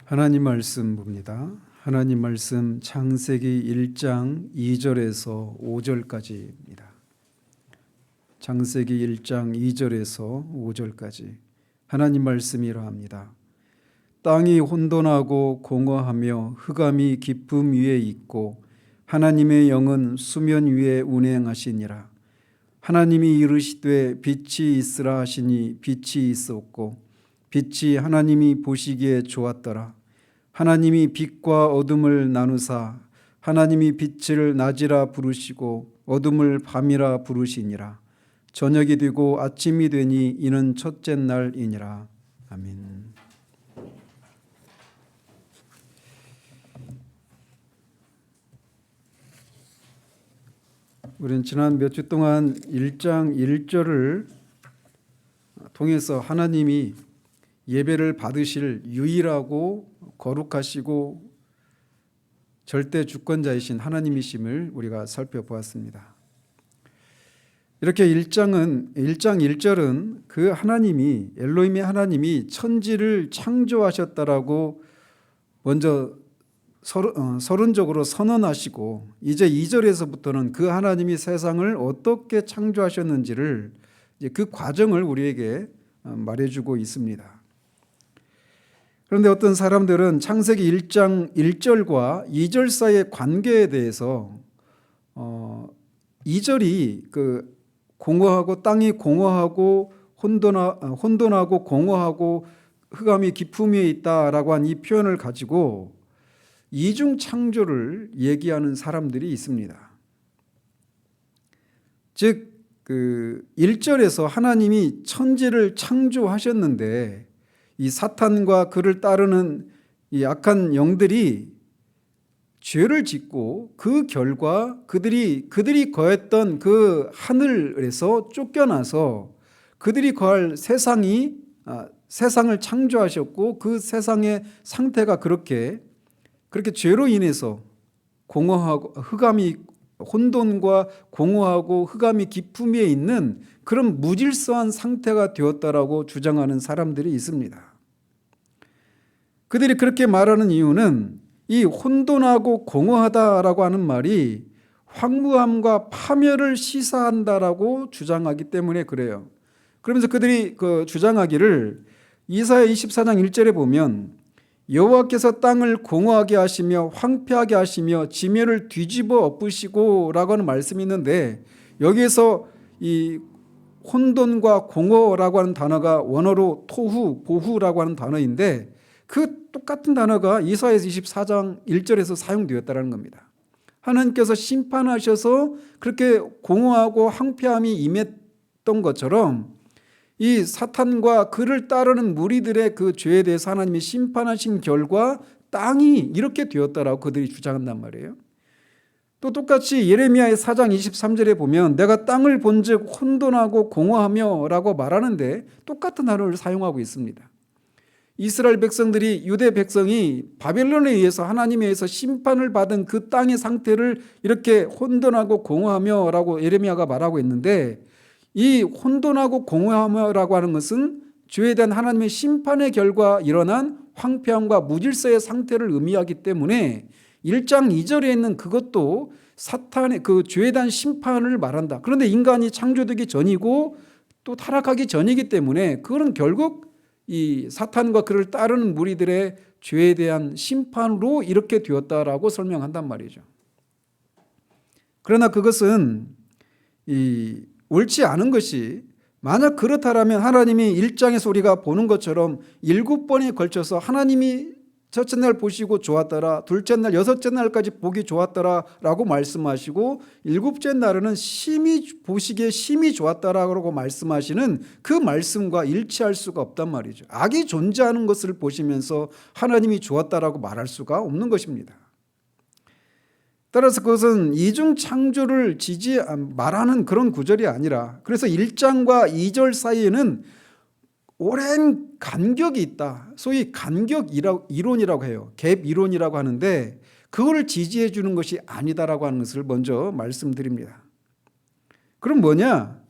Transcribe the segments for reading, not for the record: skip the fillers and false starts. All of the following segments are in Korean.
하나님 말씀 봅니다. 하나님 말씀 창세기 1장 2절에서 5절까지입니다. 창세기 1장 2절에서 5절까지 하나님 말씀이 이러합니다. 땅이 혼돈하고 공허하며 흑암이 깊음 위에 있고 하나님의 영은 수면 위에 운행하시니라. 하나님이 이르시되 빛이 있으라 하시니 빛이 있었고 빛이 하나님이 보시기에 좋았더라. 하나님이 빛과 어둠을 나누사 하나님이 빛을 낮이라 부르시고 어둠을 밤이라 부르시니라. 저녁이 되고 아침이 되니 이는 첫째 날이니라. 아멘. 우리는 지난 몇 주 동안 1장 1절을 통해서 하나님이 예배를 받으실 유일하고 거룩하시고 절대 주권자이신 하나님이심을 우리가 살펴보았습니다. 이렇게 1장 1절은 그 하나님이 엘로힘의 하나님이 천지를 창조하셨다라고 먼저 서론적으로 선언하시고 이제 2절에서부터는 그 하나님이 세상을 어떻게 창조하셨는지를 이제 그 과정을 우리에게 말해주고 있습니다. 그런데 어떤 사람들은 창세기 1장 1절과 2절 사이의 관계에 대해서 2절이 그 공허하고 땅이 공허하고 혼돈하고 공허하고 흑암이 깊음 위에 있다라고 한 이 표현을 가지고 이중 창조를 얘기하는 사람들이 있습니다. 즉 그 1절에서 하나님이 천지를 창조하셨는데 이 사탄과 그를 따르는 이 악한 영들이 죄를 짓고 그 결과 그들이 거했던 그 하늘에서 쫓겨나서 그들이 거할 세상을 창조하셨고 그 세상의 상태가 그렇게 죄로 인해서 공허하고 흑암이 혼돈과 공허하고 흑암이 깊음 위에 있는 그런 무질서한 상태가 되었다라고 주장하는 사람들이 있습니다. 그들이 그렇게 말하는 이유는 이 혼돈하고 공허하다라고 하는 말이 황무함과 파멸을 시사한다라고 주장하기 때문에 그래요. 그러면서 그들이 그 주장하기를 이사야 24장 1절에 보면 여호와께서 땅을 공허하게 하시며 황폐하게 하시며 지면을 뒤집어 엎으시고 라고 하는 말씀이 있는데 여기에서 이 혼돈과 공허라고 하는 단어가 원어로 토후, 보후라고 하는 단어인데 그 똑같은 단어가 이사야서 24장 1절에서 사용되었다는 겁니다. 하나님께서 심판하셔서 그렇게 공허하고 황폐함이 임했던 것처럼 이 사탄과 그를 따르는 무리들의 그 죄에 대해서 하나님이 심판하신 결과 땅이 이렇게 되었다라고 그들이 주장한단 말이에요. 또 똑같이 예레미야의 4장 23절에 보면 내가 땅을 본즉 혼돈하고 공허하며 라고 말하는데 똑같은 단어를 사용하고 있습니다. 이스라엘 백성들이 유대 백성이 바벨론에 의해서 하나님에 의해서 심판을 받은 그 땅의 상태를 이렇게 혼돈하고 공허하며 라고 예레미야가 말하고 있는데 이 혼돈하고 공허하며라고 하는 것은 죄에 대한 하나님의 심판의 결과 일어난 황폐함과 무질서의 상태를 의미하기 때문에 1장 2절에 있는 그것도 사탄의 그 죄에 대한 심판을 말한다. 그런데 인간이 창조되기 전이고 또 타락하기 전이기 때문에 그거는 결국 이 사탄과 그를 따르는 무리들의 죄에 대한 심판으로 이렇게 되었다라고 설명한단 말이죠. 그러나 그것은 옳지 않은 것이 만약 그렇다면 하나님이 1장에서 우리가 보는 것처럼 7번에 걸쳐서 하나님이 첫째 날 보시고 좋았더라, 둘째 날, 여섯째 날까지 보기 좋았더라 라고 말씀하시고 일곱째 날은 심히 보시기에 심히 좋았더라고 말씀하시는 그 말씀과 일치할 수가 없단 말이죠. 악이 존재하는 것을 보시면서 하나님이 좋았다라고 말할 수가 없는 것입니다. 따라서 그것은 이중 창조를 말하는 그런 구절이 아니라 그래서 1장과 2절 사이에는 오랜 간격이 있다. 소위 간격 이론이라고 해요. 갭 이론이라고 하는데 그거를 지지해 주는 것이 아니다라고 하는 것을 먼저 말씀드립니다. 그럼 뭐냐?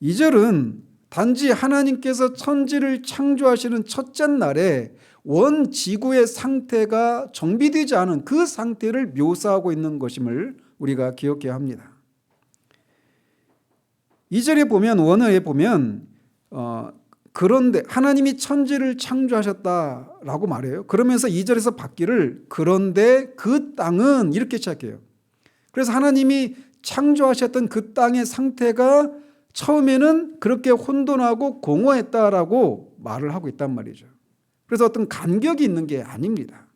2절은 단지 하나님께서 천지를 창조하시는 첫째 날에 원 지구의 상태가 정비되지 않은 그 상태를 묘사하고 있는 것임을 우리가 기억해야 합니다. 2절에 보면, 원어에 보면 그런데 하나님이 천지를 창조하셨다라고 말해요. 그러면서 2절에서 받기를 그런데 그 땅은 이렇게 시작해요. 그래서 하나님이 창조하셨던 그 땅의 상태가 처음에는 그렇게 혼돈하고 공허했다라고 말을 하고 있단 말이죠. 그래서 어떤 간격이 있는 게 아닙니다.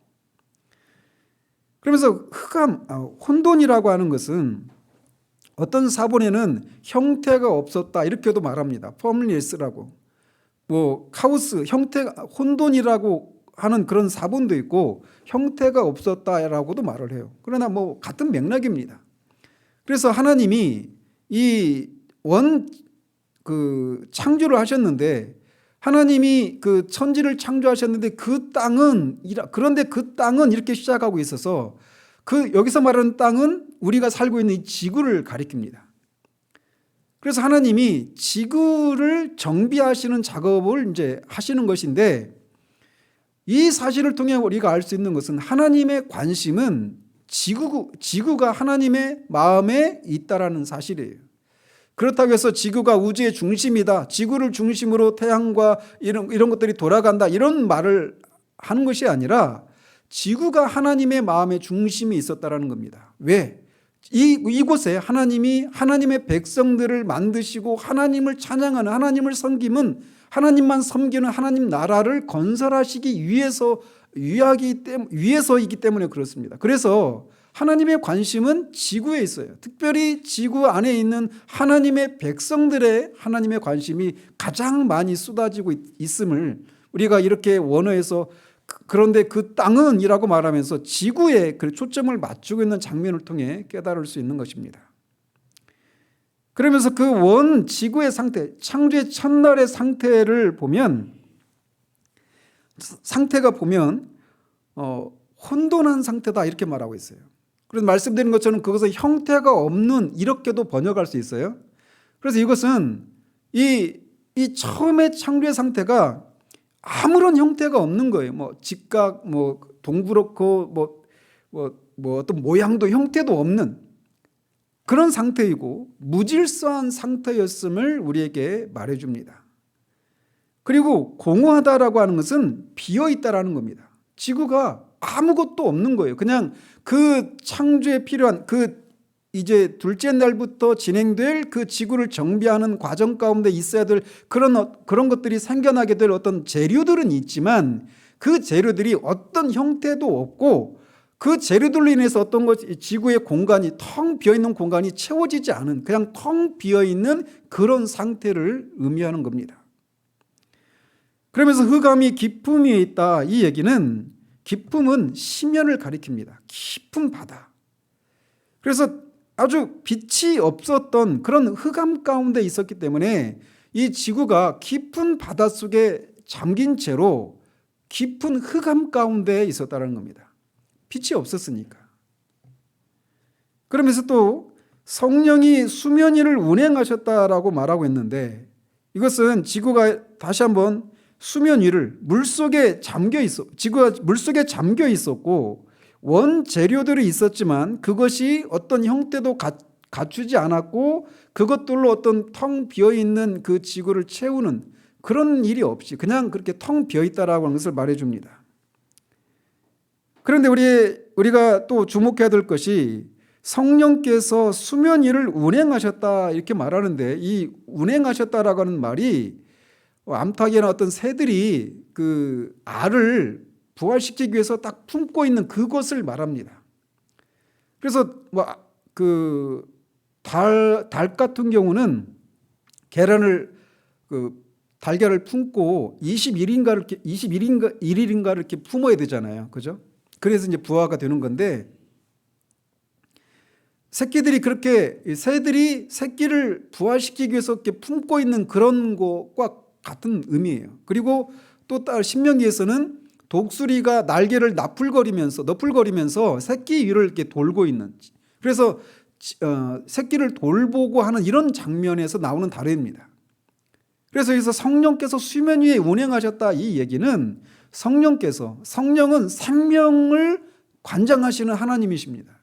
그러면서 혼돈이라고 하는 것은 어떤 사본에는 형태가 없었다 이렇게도 말합니다. formless라고. 카오스, 혼돈이라고 하는 그런 사본도 있고 형태가 없었다라고도 말을 해요. 그러나 같은 맥락입니다. 그래서 하나님이 이 창조를 하셨는데, 하나님이 그 천지를 창조하셨는데 그런데 그 땅은 이렇게 시작하고 있어서 여기서 말하는 땅은 우리가 살고 있는 이 지구를 가리킵니다. 그래서 하나님이 지구를 정비하시는 작업을 이제 하시는 것인데, 이 사실을 통해 우리가 알 수 있는 것은 하나님의 관심은 지구가 하나님의 마음에 있다라는 사실이에요. 그렇다고 해서 지구가 우주의 중심이다, 지구를 중심으로 태양과 이런 것들이 돌아간다, 이런 말을 하는 것이 아니라 지구가 하나님의 마음의 중심이 있었다라는 겁니다. 왜? 이곳에 하나님이 하나님의 백성들을 만드시고 하나님을 찬양하는, 하나님을 섬기는, 하나님만 섬기는 하나님 나라를 건설하시기 위해서이기 때문에 그렇습니다. 그래서 하나님의 관심은 지구에 있어요. 특별히 지구 안에 있는 하나님의 백성들의 하나님의 관심이 가장 많이 쏟아지고 있음을 우리가 이렇게 원어에서 그런데 그 땅은 이라고 말하면서 지구에 초점을 맞추고 있는 장면을 통해 깨달을 수 있는 것입니다. 그러면서 그 지구의 상태, 창조의 첫날의 상태를 보면, 혼돈한 상태다 이렇게 말하고 있어요. 그래서 말씀드린 것처럼 그것은 형태가 없는 이렇게도 번역할 수 있어요. 그래서 이것은 이 처음의 창조의 상태가 아무런 형태가 없는 거예요. 직각, 동그랗고, 어떤 모양도 형태도 없는 그런 상태이고 무질서한 상태였음을 우리에게 말해줍니다. 그리고 공허하다라고 하는 것은 비어있다라는 겁니다. 지구가 아무것도 없는 거예요. 그냥 그 창조에 필요한 이제 둘째 날부터 진행될 그 지구를 정비하는 과정 가운데 있어야 될 그런 것들이 생겨나게 될 어떤 재료들은 있지만, 그 재료들이 어떤 형태도 없고 그 재료들로 인해서 어떤 지구의 공간이 텅 비어있는 공간이 채워지지 않은, 그냥 텅 비어있는 그런 상태를 의미하는 겁니다. 그러면서 흑암이 깊음 위에 있다, 이 얘기는 깊음은 심연을 가리킵니다. 깊은 바다. 그래서 아주 빛이 없었던 그런 흑암 가운데 있었기 때문에 이 지구가 깊은 바닷속에 잠긴 채로 깊은 흑암 가운데 있었다는 겁니다. 빛이 없었으니까. 그러면서 또 성령이 수면 위를 운행하셨다라고 말하고 있는데, 이것은 지구가 다시 한번 수면 위를 지구가 물속에 잠겨 있었고 원재료들이 있었지만 그것이 어떤 형태도 갖추지 않았고 그것들로 어떤 텅 비어있는 그 지구를 채우는 그런 일이 없이 그냥 그렇게 텅 비어있다라고 하는 것을 말해줍니다. 그런데 우리가 또 주목해야 될 것이 성령께서 수면 위를 운행하셨다 이렇게 말하는데, 이 운행하셨다라고 하는 말이 암탉이나 어떤 새들이 그 알을 부활시키기 위해서 딱 품고 있는 그것을 말합니다. 그래서 달 같은 경우는 달걀을 품고 21일인가 이렇게 품어야 되잖아요. 그죠? 그래서 이제 부화가 되는 건데, 새들이 새끼를 부화시키기 위해서 이렇게 품고 있는 그런 것과 같은 의미예요. 그리고 또 신명기에서는 독수리가 날개를 너풀거리면서 새끼 위를 이렇게 돌고 있는, 그래서 새끼를 돌보고 하는 이런 장면에서 나오는 다루입니다. 그래서 여기서 성령께서 수면 위에 운행하셨다, 이 얘기는 성령은 생명을 관장하시는 하나님이십니다.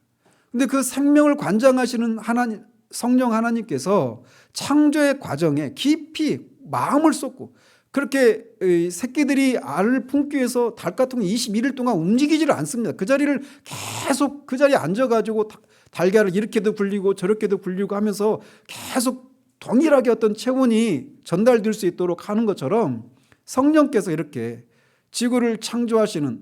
근데 그 생명을 관장하시는 성령 하나님께서 창조의 과정에 깊이 마음을 쏟고 그렇게 새끼들이 알을 품기 위해서 닭같은 21일 동안 움직이지를 않습니다. 그 자리를 계속 그 자리에 앉아가지고 달걀을 이렇게도 굴리고 저렇게도 굴리고 하면서 계속 동일하게 어떤 체온이 전달될 수 있도록 하는 것처럼 성령께서 이렇게 지구를 창조하시는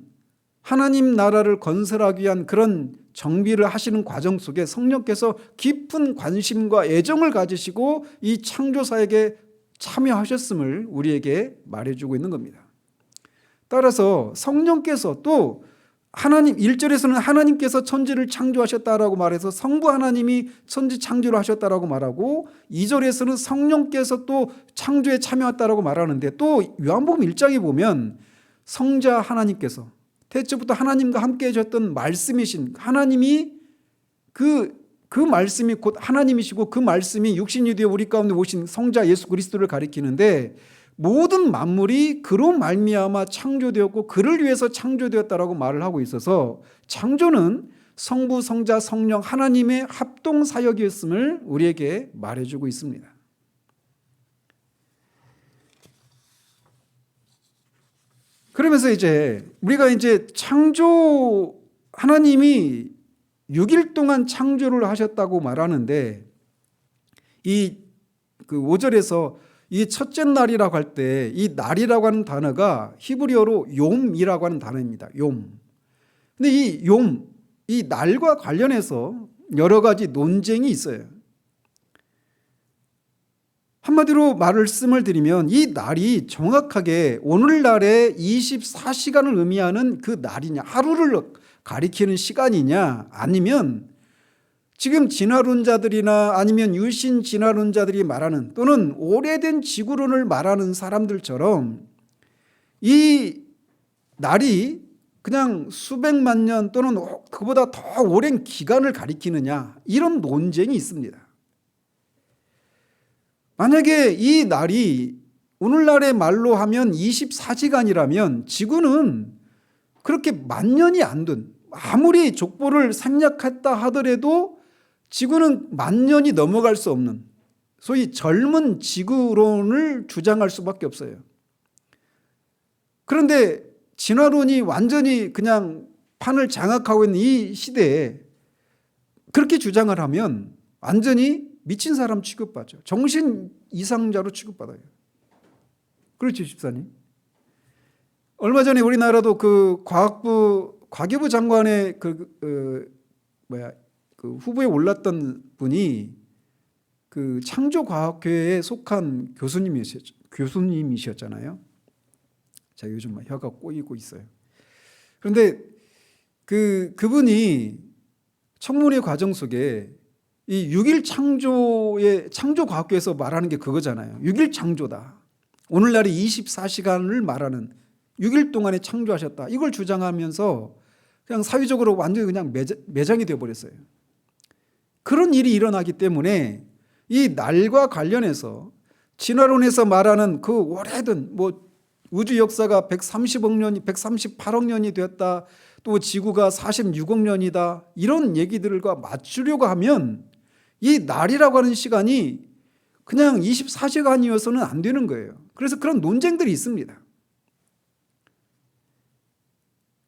하나님 나라를 건설하기 위한 그런 정비를 하시는 과정 속에 성령께서 깊은 관심과 애정을 가지시고 이 창조사에게 참여하셨음을 우리에게 말해주고 있는 겁니다. 따라서 성령께서 또 하나님 1절에서는 하나님께서 천지를 창조하셨다라고 말해서 성부 하나님이 천지 창조를 하셨다라고 말하고 2절에서는 성령께서 또 창조에 참여했다라고 말하는데 또 요한복음 1장에 보면 성자 하나님께서 태초부터 하나님과 함께 해주셨던 말씀이신 하나님이 그 말씀이 곧 하나님이시고 그 말씀이 육신이 되어 우리 가운데 오신 성자 예수 그리스도를 가리키는데 모든 만물이 그로 말미암아 창조되었고 그를 위해서 창조되었다라고 말을 하고 있어서 창조는 성부, 성자, 성령 하나님의 합동 사역이었음을 우리에게 말해주고 있습니다. 그러면서 이제 우리가 이제 창조 하나님이 6일 동안 창조를 하셨다고 말하는데 이 5절에서 이 첫째 날이라고 할 때 이 날이라고 하는 단어가 히브리어로 욤이라고 하는 단어입니다. 욤. 근데 이 날과 관련해서 여러 가지 논쟁이 있어요. 한마디로 말씀을 드리면 이 날이 정확하게 오늘날의 24시간을 의미하는 그 날이냐, 하루를 가리키는 시간이냐, 아니면 지금 진화론자들이나 아니면 유신 진화론자들이 말하는 또는 오래된 지구론을 말하는 사람들처럼 이 날이 그냥 수백만 년 또는 그보다 더 오랜 기간을 가리키느냐, 이런 논쟁이 있습니다. 만약에 이 날이 오늘날의 말로 하면 24시간이라면 지구는 그렇게 만 년이 안 된, 아무리 족보를 생략했다 하더라도 지구는 만 년이 넘어갈 수 없는 소위 젊은 지구론을 주장할 수밖에 없어요. 그런데 진화론이 완전히 그냥 판을 장악하고 있는 이 시대에 그렇게 주장을 하면 완전히 미친 사람 취급받죠. 정신 이상자로 취급받아요. 그렇죠, 집사님? 얼마 전에 우리나라도 그 과기부 장관의 그 후보에 올랐던 분이 그 창조과학회에 속한 교수님이셨잖아요. 제가 요즘 혀가 꼬이고 있어요. 그런데 그분이 청문회 과정 속에 이 6일 창조과학회에서 말하는 게 그거잖아요. 6일 창조다. 오늘날의 24시간을 말하는 6일 동안에 창조하셨다. 이걸 주장하면서 그냥 사회적으로 완전히 그냥 매장이 되어버렸어요. 그런 일이 일어나기 때문에 이 날과 관련해서 진화론에서 말하는 그 오래된 우주 역사가 130억 년이 138억 년이 되었다. 또 지구가 46억 년이다. 이런 얘기들과 맞추려고 하면 이 날이라고 하는 시간이 그냥 24시간이어서는 안 되는 거예요. 그래서 그런 논쟁들이 있습니다.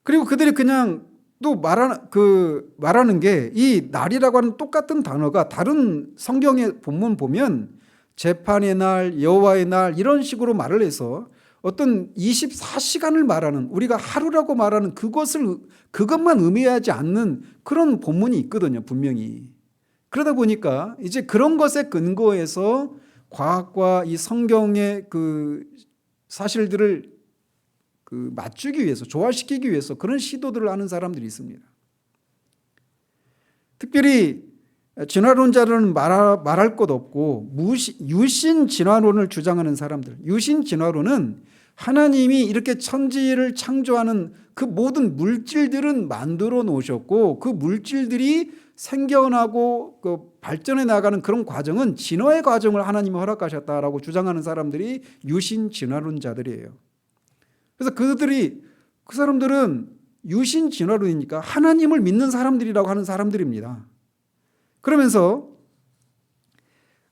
그리고 그들이 그냥 또 말하는 게 이 날이라고 하는 똑같은 단어가 다른 성경의 본문 보면 재판의 날, 여호와의 날 이런 식으로 말을 해서 어떤 24시간을 말하는, 우리가 하루라고 말하는 그것만 의미하지 않는 그런 본문이 있거든요, 분명히. 그러다 보니까 이제 그런 것에 근거해서 과학과 이 성경의 그 사실들을 맞추기 위해서, 조화시키기 위해서 그런 시도들을 하는 사람들이 있습니다. 특별히 진화론자들은 말할 것 없고 유신 진화론을 주장하는 사람들, 유신 진화론은 하나님이 이렇게 천지를 창조하는 그 모든 물질들은 만들어 놓으셨고 그 물질들이 생겨나고 발전해 나가는 그런 과정은 진화의 과정을 하나님이 허락하셨다라고 주장하는 사람들이 유신 진화론자들이에요. 그래서 그들이 그 사람들은 유신 진화론이니까 하나님을 믿는 사람들이라고 하는 사람들입니다. 그러면서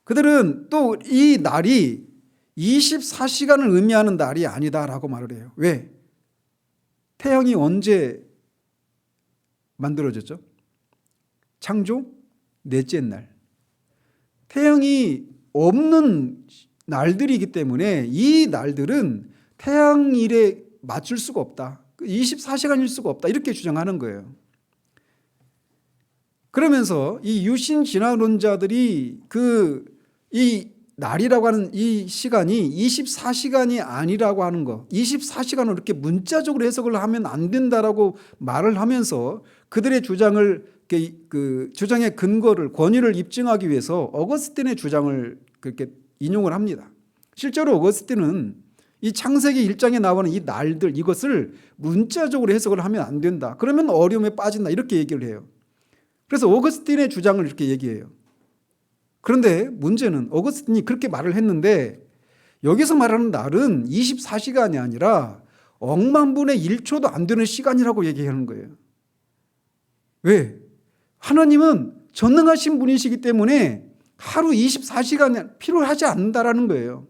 그들은 또 이 날이 24시간을 의미하는 날이 아니다라고 말을 해요. 왜? 태양이 언제 만들어졌죠? 창조 넷째 날. 태양이 없는 날들이기 때문에 이 날들은 태양일에 맞출 수가 없다. 24시간일 수가 없다. 이렇게 주장하는 거예요. 그러면서 이 유신 진화론자들이 이 날이라고 하는 이 시간이 24시간이 아니라고 하는 거, 24시간을 이렇게 문자적으로 해석을 하면 안 된다라고 말을 하면서 그들의 주장을 주장의 근거를 권위를 입증하기 위해서 어거스틴의 주장을 그렇게 인용을 합니다. 실제로 어거스틴은 이 창세기 1장에 나오는 이 날들 이것을 문자적으로 해석을 하면 안 된다. 그러면 어려움에 빠진다. 이렇게 얘기를 해요. 그래서 어거스틴의 주장을 이렇게 얘기해요. 그런데 문제는 어거스틴이 그렇게 말을 했는데 여기서 말하는 날은 24시간이 아니라 억만분의 1초도 안 되는 시간이라고 얘기하는 거예요. 왜? 하나님은 전능하신 분이시기 때문에 하루 24시간 필요하지 않는다라는 거예요.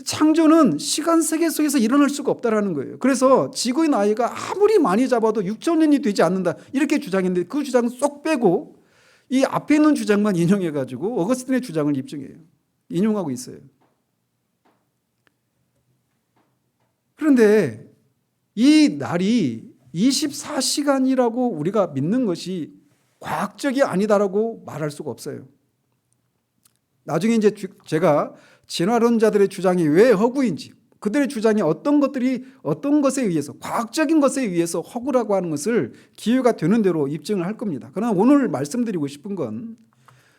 창조는 시간 세계 속에서 일어날 수가 없다라는 거예요. 그래서 지구의 나이가 아무리 많이 잡아도 6,000년이 되지 않는다 이렇게 주장했는데 그 주장 쏙 빼고 이 앞에 있는 주장만 인용해가지고 어거스틴의 주장을 입증해요. 인용하고 있어요. 그런데 이 날이 24시간이라고 우리가 믿는 것이 과학적이 아니다라고 말할 수가 없어요. 나중에 이제 제가 진화론자들의 주장이 왜 허구인지, 그들의 주장이 어떤 것에 의해서, 과학적인 것에 의해서 허구라고 하는 것을 기회가 되는 대로 입증을 할 겁니다. 그러나 오늘 말씀드리고 싶은 건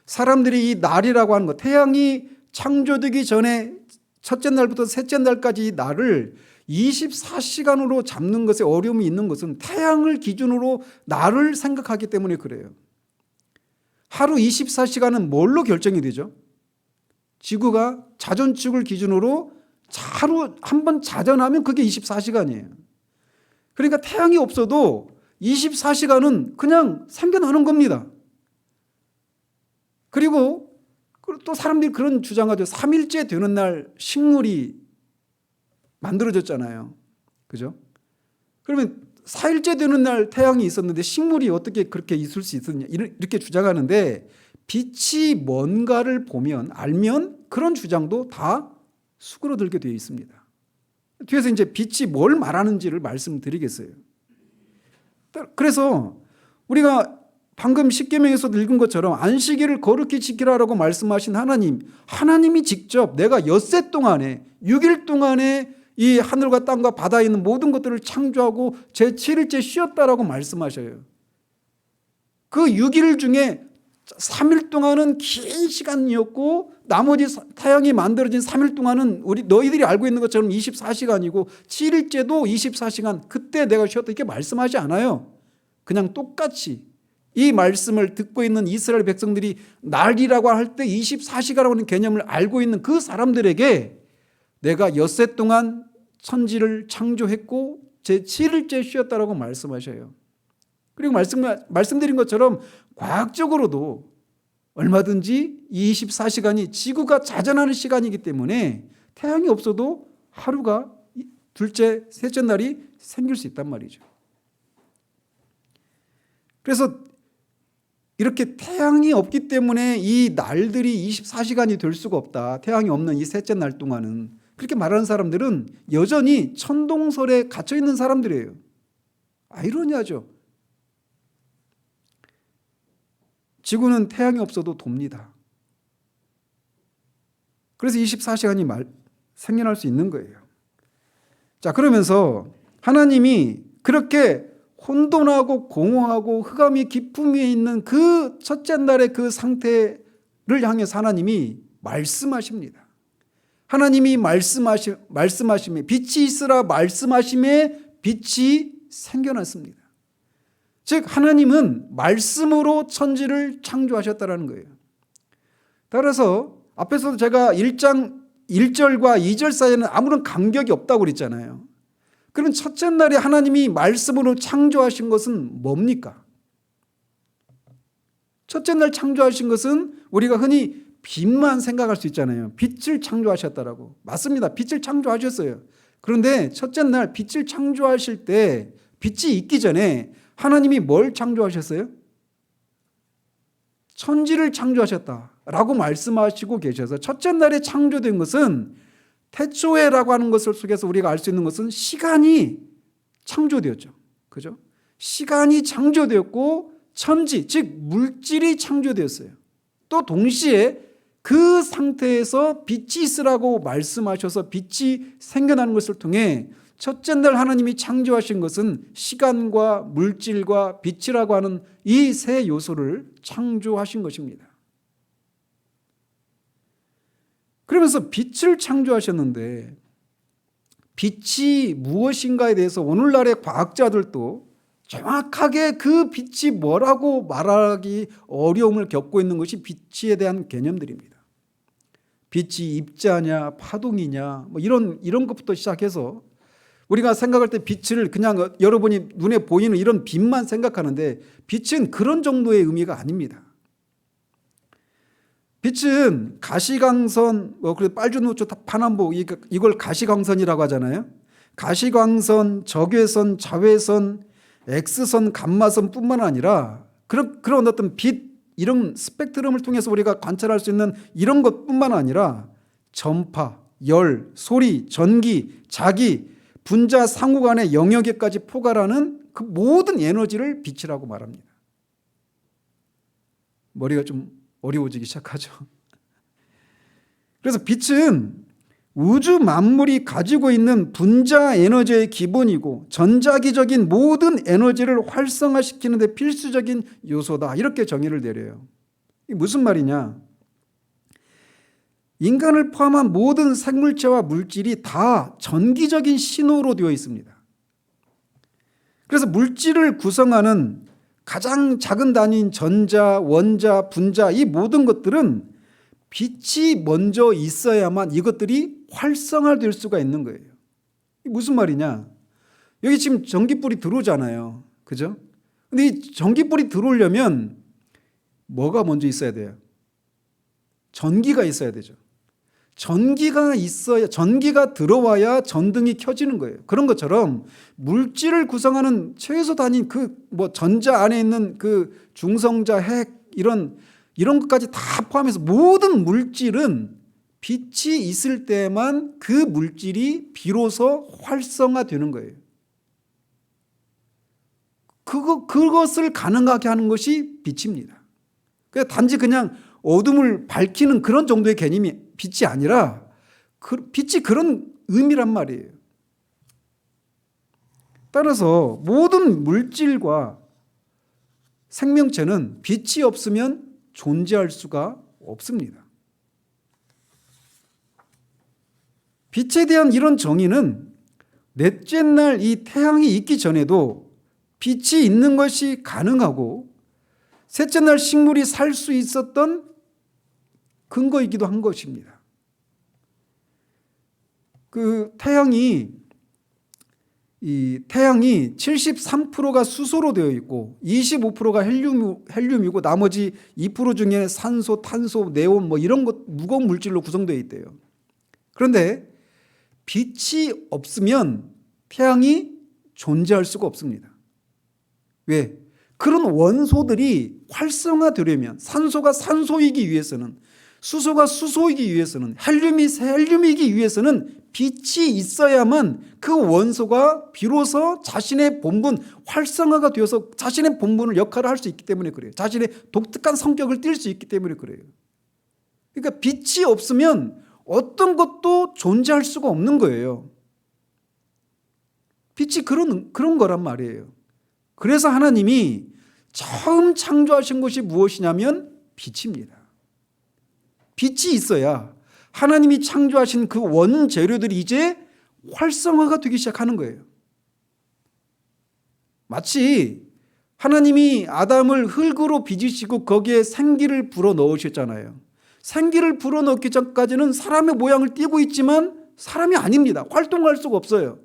사람들이 이 날이라고 하는 것, 태양이 창조되기 전에 첫째 날부터 셋째 날까지 이 날을 24시간으로 잡는 것에 어려움이 있는 것은 태양을 기준으로 날을 생각하기 때문에 그래요. 하루 24시간은 뭘로 결정이 되죠? 지구가 자전축을 기준으로 하루 한 번 자전하면 그게 24시간이에요. 그러니까 태양이 없어도 24시간은 그냥 생겨나는 겁니다. 그리고 또 사람들이 그런 주장하죠. 3일째 되는 날 식물이 만들어졌잖아요. 그죠? 그러면 4일째 되는 날 태양이 있었는데 식물이 어떻게 그렇게 있을 수 있었냐 이렇게 주장하는데 빛이 뭔가를 보면 알면 그런 주장도 다 수그러들게 되어 있습니다. 뒤에서 이제 빛이 뭘 말하는지를 말씀드리겠어요. 그래서 우리가 방금 십계명에서도 읽은 것처럼 안식일을 거룩히 지키라라고 말씀하신 하나님이 직접 내가 엿새 동안에 6일 동안에 이 하늘과 땅과 바다에 있는 모든 것들을 창조하고 제 7일째 쉬었다라고 말씀하셔요. 그 6일 중에 3일 동안은 긴 시간이었고 나머지 태양이 만들어진 3일 동안은 너희들이 알고 있는 것처럼 24시간이고 7일째도 24시간 그때 내가 쉬었다 이렇게 말씀하지 않아요. 그냥 똑같이 이 말씀을 듣고 있는 이스라엘 백성들이 날이라고 할 때 24시간이라고 하는 개념을 알고 있는 그 사람들에게 내가 엿새 동안 천지를 창조했고 제 7일째 쉬었다라고 말씀하셔요. 그리고 말씀드린 것처럼 과학적으로도 얼마든지 24시간이 지구가 자전하는 시간이기 때문에 태양이 없어도 하루가 둘째, 셋째 날이 생길 수 있단 말이죠. 그래서 이렇게 태양이 없기 때문에 이 날들이 24시간이 될 수가 없다. 태양이 없는 이 셋째 날 동안은. 그렇게 말하는 사람들은 여전히 천동설에 갇혀 있는 사람들이에요. 아이러니하죠. 지구는 태양이 없어도 돕니다. 그래서 24시간이 생겨날 수 있는 거예요. 자, 그러면서 하나님이 그렇게 혼돈하고 공허하고 흑암이 깊음 위에 있는 그 첫째 날의 그 상태를 향해서 하나님이 말씀하십니다. 하나님이 말씀하심에 빛이 있으라 말씀하심에 빛이 생겨났습니다. 즉 하나님은 말씀으로 천지를 창조하셨다는 거예요. 따라서 앞에서도 제가 1장 1절과 2절 사이에는 아무런 간격이 없다고 그랬잖아요. 그럼 첫째 날에 하나님이 말씀으로 창조하신 것은 뭡니까? 첫째 날 창조하신 것은 우리가 흔히 빛만 생각할 수 있잖아요. 빛을 창조하셨다라고. 맞습니다. 빛을 창조하셨어요. 그런데 첫째 날 빛을 창조하실 때 빛이 있기 전에 하나님이 뭘 창조하셨어요? 천지를 창조하셨다라고 말씀하시고 계셔서 첫째 날에 창조된 것은 태초에라고 하는 것을 속에서 우리가 알 수 있는 것은 시간이 창조되었죠. 그죠? 시간이 창조되었고 천지, 즉 물질이 창조되었어요. 또 동시에 그 상태에서 빛이 있으라고 말씀하셔서 빛이 생겨나는 것을 통해 첫째 날 하나님이 창조하신 것은 시간과 물질과 빛이라고 하는 이 세 요소를 창조하신 것입니다. 그러면서 빛을 창조하셨는데 빛이 무엇인가에 대해서 오늘날의 과학자들도 정확하게 그 빛이 뭐라고 말하기 어려움을 겪고 있는 것이 빛에 대한 개념들입니다. 빛이 입자냐 파동이냐 뭐 이런 것부터 시작해서 우리가 생각할 때 빛을 그냥 여러분이 눈에 보이는 이런 빛만 생각하는데 빛은 그런 정도의 의미가 아닙니다. 빛은 가시광선, 빨주노초 파남보 이걸 가시광선이라고 하잖아요. 가시광선, 적외선, 자외선, X선, 감마선 뿐만 아니라 그런 어떤 빛 이런 스펙트럼을 통해서 우리가 관찰할 수 있는 이런 것뿐만 아니라 전파, 열, 소리, 전기, 자기, 분자 상호 간의 영역에까지 포괄하는 그 모든 에너지를 빛이라고 말합니다. 머리가 좀 어려워지기 시작하죠. 그래서 빛은 우주 만물이 가지고 있는 분자 에너지의 기본이고 전자기적인 모든 에너지를 활성화시키는 데 필수적인 요소다. 이렇게 정의를 내려요. 이게 무슨 말이냐? 인간을 포함한 모든 생물체와 물질이 다 전기적인 신호로 되어 있습니다. 그래서 물질을 구성하는 가장 작은 단위인 전자, 원자, 분자 이 모든 것들은 빛이 먼저 있어야만 이것들이 활성화될 수가 있는 거예요. 이게 무슨 말이냐? 여기 지금 전기불이 들어오잖아요. 그죠? 근데 이 전기불이 들어오려면 뭐가 먼저 있어야 돼요? 전기가 있어야 되죠. 전기가 들어와야 전등이 켜지는 거예요. 그런 것처럼 물질을 구성하는 최소 단위인 전자 안에 있는 그 중성자, 핵 이런 것까지 다 포함해서 모든 물질은 빛이 있을 때만 그 물질이 비로소 활성화되는 거예요. 그것을 가능하게 하는 것이 빛입니다. 단지 그냥 어둠을 밝히는 그런 정도의 개념이 빛이 아니라 빛이 그런 의미란 말이에요. 따라서 모든 물질과 생명체는 빛이 없으면 존재할 수가 없습니다. 빛에 대한 이런 정의는 넷째 날 이 태양이 있기 전에도 빛이 있는 것이 가능하고 셋째 날 식물이 살 수 있었던 근거이기도 한 것입니다. 태양이 73%가 수소로 되어 있고 25%가 헬륨이고 나머지 2% 중에 산소, 탄소, 네온 이런 것 무거운 물질로 구성되어 있대요. 그런데 빛이 없으면 태양이 존재할 수가 없습니다. 왜? 그런 원소들이 활성화되려면 산소가 산소이기 위해서는 수소가 수소이기 위해서는 헬륨이 헬륨이기 위해서는 빛이 있어야만 그 원소가 비로소 자신의 본분 활성화가 되어서 자신의 본분을 역할을 할 수 있기 때문에 그래요. 자신의 독특한 성격을 띌 수 있기 때문에 그래요. 그러니까 빛이 없으면 어떤 것도 존재할 수가 없는 거예요. 빛이 그런 거란 말이에요. 그래서 하나님이 처음 창조하신 것이 무엇이냐면 빛입니다. 빛이 있어야 하나님이 창조하신 그 원재료들이 이제 활성화가 되기 시작하는 거예요. 마치 하나님이 아담을 흙으로 빚으시고 거기에 생기를 불어넣으셨잖아요. 생기를 불어넣기 전까지는 사람의 모양을 띠고 있지만 사람이 아닙니다. 활동할 수가 없어요.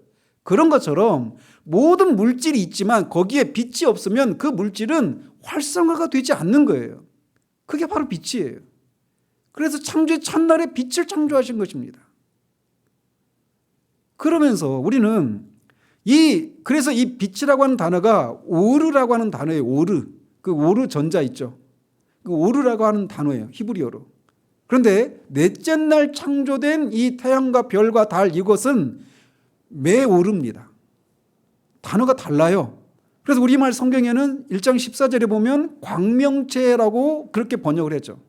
그런 것처럼 모든 물질이 있지만 거기에 빛이 없으면 그 물질은 활성화가 되지 않는 거예요. 그게 바로 빛이에요. 그래서 창조의 첫날에 빛을 창조하신 것입니다. 그러면서 우리는 그래서 이 빛이라고 하는 단어가 오르라고 하는 단어예요. 오르. 그 오르 전자 있죠. 그 오르라고 하는 단어예요. 히브리어로. 그런데 넷째 날 창조된 이 태양과 별과 달, 이것은 메오르입니다. 단어가 달라요. 그래서 우리말 성경에는 1장 14절에 보면 광명체라고 그렇게 번역을 했죠.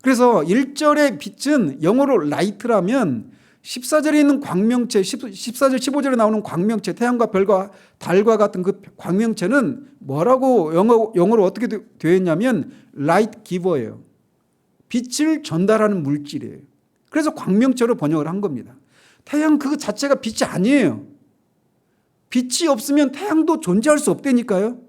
그래서 1절의 빛은 영어로 라이트라면 14절에 있는 광명체, 14절 15절에 나오는 광명체, 태양과 별과 달과 같은 그 광명체는 뭐라고 영어로 어떻게 되어 있냐면 라이트 기버예요. 빛을 전달하는 물질이에요. 그래서 광명체로 번역을 한 겁니다. 태양 그 자체가 빛이 아니에요. 빛이 없으면 태양도 존재할 수 없다니까요.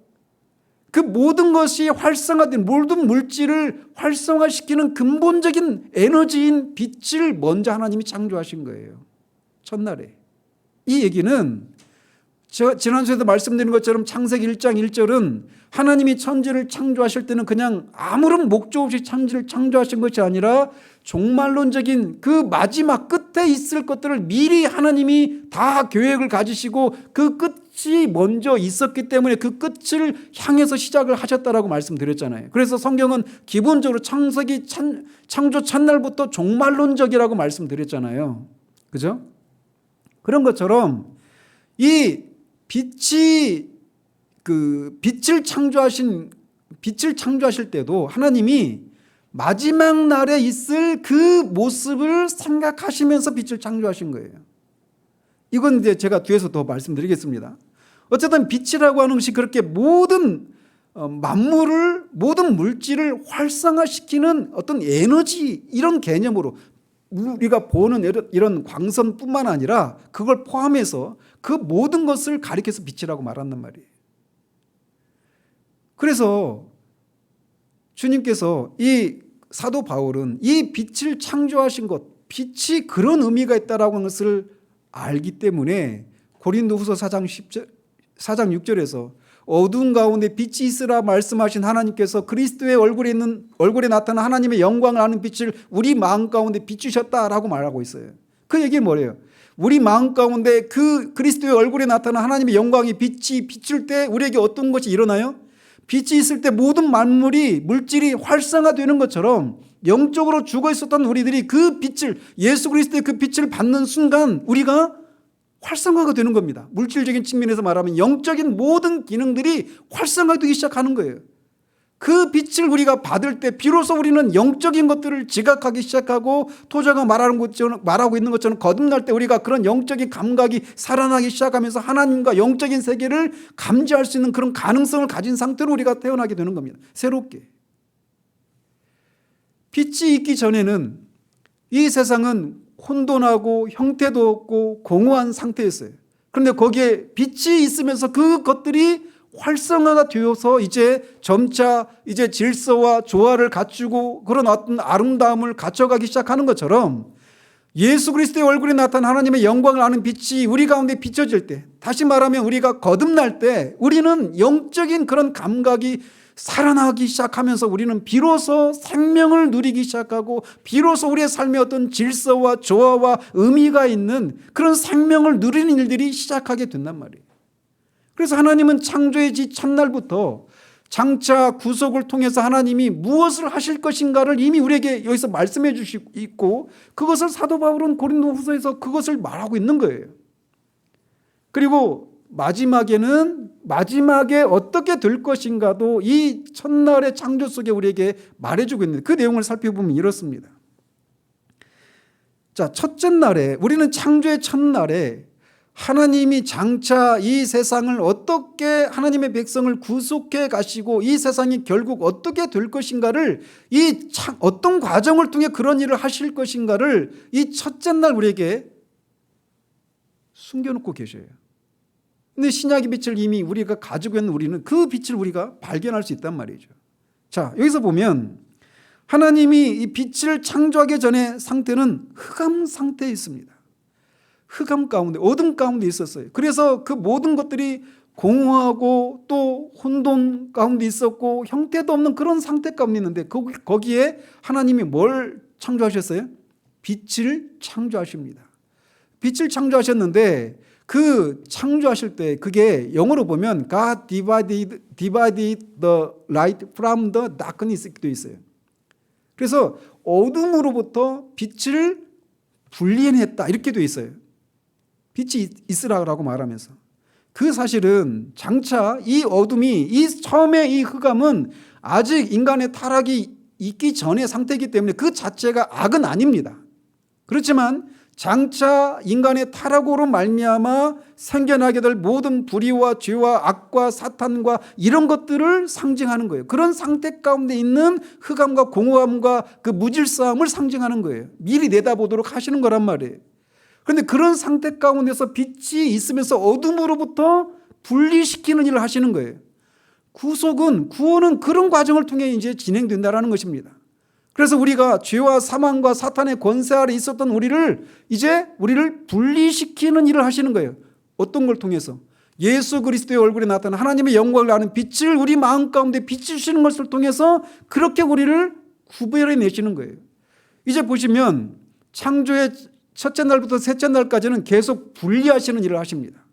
그 모든 것이 활성화된, 모든 물질을 활성화시키는 근본적인 에너지인 빛을 먼저 하나님이 창조하신 거예요. 첫날에. 이 얘기는 제가 지난주에도 말씀드린 것처럼 창세기 1장 1절은 하나님이 천지를 창조하실 때는 그냥 아무런 목적 없이 천지를 창조하신 것이 아니라 종말론적인 그 마지막 끝에 있을 것들을 미리 하나님이 다 계획을 가지시고 그 끝이 먼저 있었기 때문에 그 끝을 향해서 시작을 하셨다라고 말씀드렸잖아요. 그래서 성경은 기본적으로 창세기 창조 첫날부터 종말론적이라고 말씀드렸잖아요. 그죠? 그런 것처럼 이 빛을 창조하실 때도 하나님이 마지막 날에 있을 그 모습을 생각하시면서 빛을 창조하신 거예요. 이건 이제 제가 뒤에서 더 말씀드리겠습니다. 어쨌든 빛이라고 하는 것이 그렇게 모든 만물을, 모든 물질을 활성화시키는 어떤 에너지, 이런 개념으로 우리가 보는 이런 광선뿐만 아니라 그걸 포함해서 그 모든 것을 가리켜서 빛이라고 말한단 말이에요. 그래서 주님께서 이 사도 바울은 이 빛을 창조하신 것, 빛이 그런 의미가 있다라고 하는 것을 알기 때문에 고린도후서 4장 6절에서 어두운 가운데 빛이 있으라 말씀하신 하나님께서 그리스도의 얼굴에 나타난 하나님의 영광을 아는 빛을 우리 마음 가운데 비추셨다라고 말하고 있어요. 그 얘기는 뭐예요? 우리 마음 가운데 그 그리스도의 얼굴에 나타난 하나님의 영광이 빛이 비출 때 우리에게 어떤 것이 일어나요? 빛이 있을 때 모든 만물이, 물질이 활성화되는 것처럼 영적으로 죽어 있었던 우리들이 그 빛을, 예수 그리스도의 그 빛을 받는 순간 우리가 활성화가 되는 겁니다. 물질적인 측면에서 말하면 영적인 모든 기능들이 활성화되기 시작하는 거예요. 그 빛을 우리가 받을 때 비로소 우리는 영적인 것들을 지각하기 시작하고 토자가 말하고 있는 것처럼 거듭날 때 우리가 그런 영적인 감각이 살아나기 시작하면서 하나님과 영적인 세계를 감지할 수 있는 그런 가능성을 가진 상태로 우리가 태어나게 되는 겁니다. 새롭게. 빛이 있기 전에는 이 세상은 혼돈하고 형태도 없고 공허한 상태였어요. 그런데 거기에 빛이 있으면서 그것들이 활성화가 되어서 이제 점차 이제 질서와 조화를 갖추고 그런 어떤 아름다움을 갖춰가기 시작하는 것처럼 예수 그리스도의 얼굴에 나타난 하나님의 영광을 아는 빛이 우리 가운데 비춰질 때, 다시 말하면 우리가 거듭날 때 우리는 영적인 그런 감각이 살아나기 시작하면서 우리는 비로소 생명을 누리기 시작하고 비로소 우리의 삶에 어떤 질서와 조화와 의미가 있는 그런 생명을 누리는 일들이 시작하게 된단 말이에요. 그래서 하나님은 창조의 첫날부터 장차 구속을 통해서 하나님이 무엇을 하실 것인가를 이미 우리에게 여기서 말씀해 주시고 있고 그것을 사도 바울은 고린도후서에서 그것을 말하고 있는 거예요. 그리고 마지막에 어떻게 될 것인가도 이 첫날의 창조 속에 우리에게 말해주고 있는데 그 내용을 살펴보면 이렇습니다. 자, 첫째 날에 우리는 창조의 첫날에 하나님이 장차 이 세상을 어떻게 하나님의 백성을 구속해 가시고 이 세상이 결국 어떻게 될 것인가를 어떤 과정을 통해 그런 일을 하실 것인가를 이 첫째 날 우리에게 숨겨놓고 계셔요. 근데 신약의 빛을 이미 우리가 가지고 있는 우리는 그 빛을 우리가 발견할 수 있단 말이죠. 자, 여기서 보면 하나님이 이 빛을 창조하기 전의 상태는 흑암 상태에 있습니다. 흑암 가운데, 어둠 가운데 있었어요. 그래서 그 모든 것들이 공허하고 또 혼돈 가운데 있었고 형태도 없는 그런 상태 가운데 있는데 거기에 하나님이 뭘 창조하셨어요? 빛을 창조하십니다. 빛을 창조하셨는데 그 창조하실 때 그게 영어로 보면 God divided the light from the darkness 되어 있어요. 그래서 어둠으로부터 빛을 분리해냈다 이렇게 되어 있어요. 빛이 있으라고 말하면서. 그 사실은 장차 이 어둠이 처음에 이 흑암은 아직 인간의 타락이 있기 전의 상태이기 때문에 그 자체가 악은 아닙니다. 그렇지만 장차 인간의 타락으로 말미암아 생겨나게 될 모든 불의와 죄와 악과 사탄과 이런 것들을 상징하는 거예요. 그런 상태 가운데 있는 흑암과 공허함과 그 무질서함을 상징하는 거예요. 미리 내다보도록 하시는 거란 말이에요. 그런데 그런 상태 가운데서 빛이 있으면서 어둠으로부터 분리시키는 일을 하시는 거예요. 구원은 그런 과정을 통해 이제 진행된다라는 것입니다. 그래서 우리가 죄와 사망과 사탄의 권세 아래 있었던 우리를 분리시키는 일을 하시는 거예요. 어떤 걸 통해서? 예수 그리스도의 얼굴에 나타난 하나님의 영광을 아는 빛을 우리 마음 가운데 비추시는 것을 통해서 그렇게 우리를 구별해 내시는 거예요. 이제 보시면 창조의 첫째 날부터 셋째 날까지는 계속 분리하시는 일을 하십니다.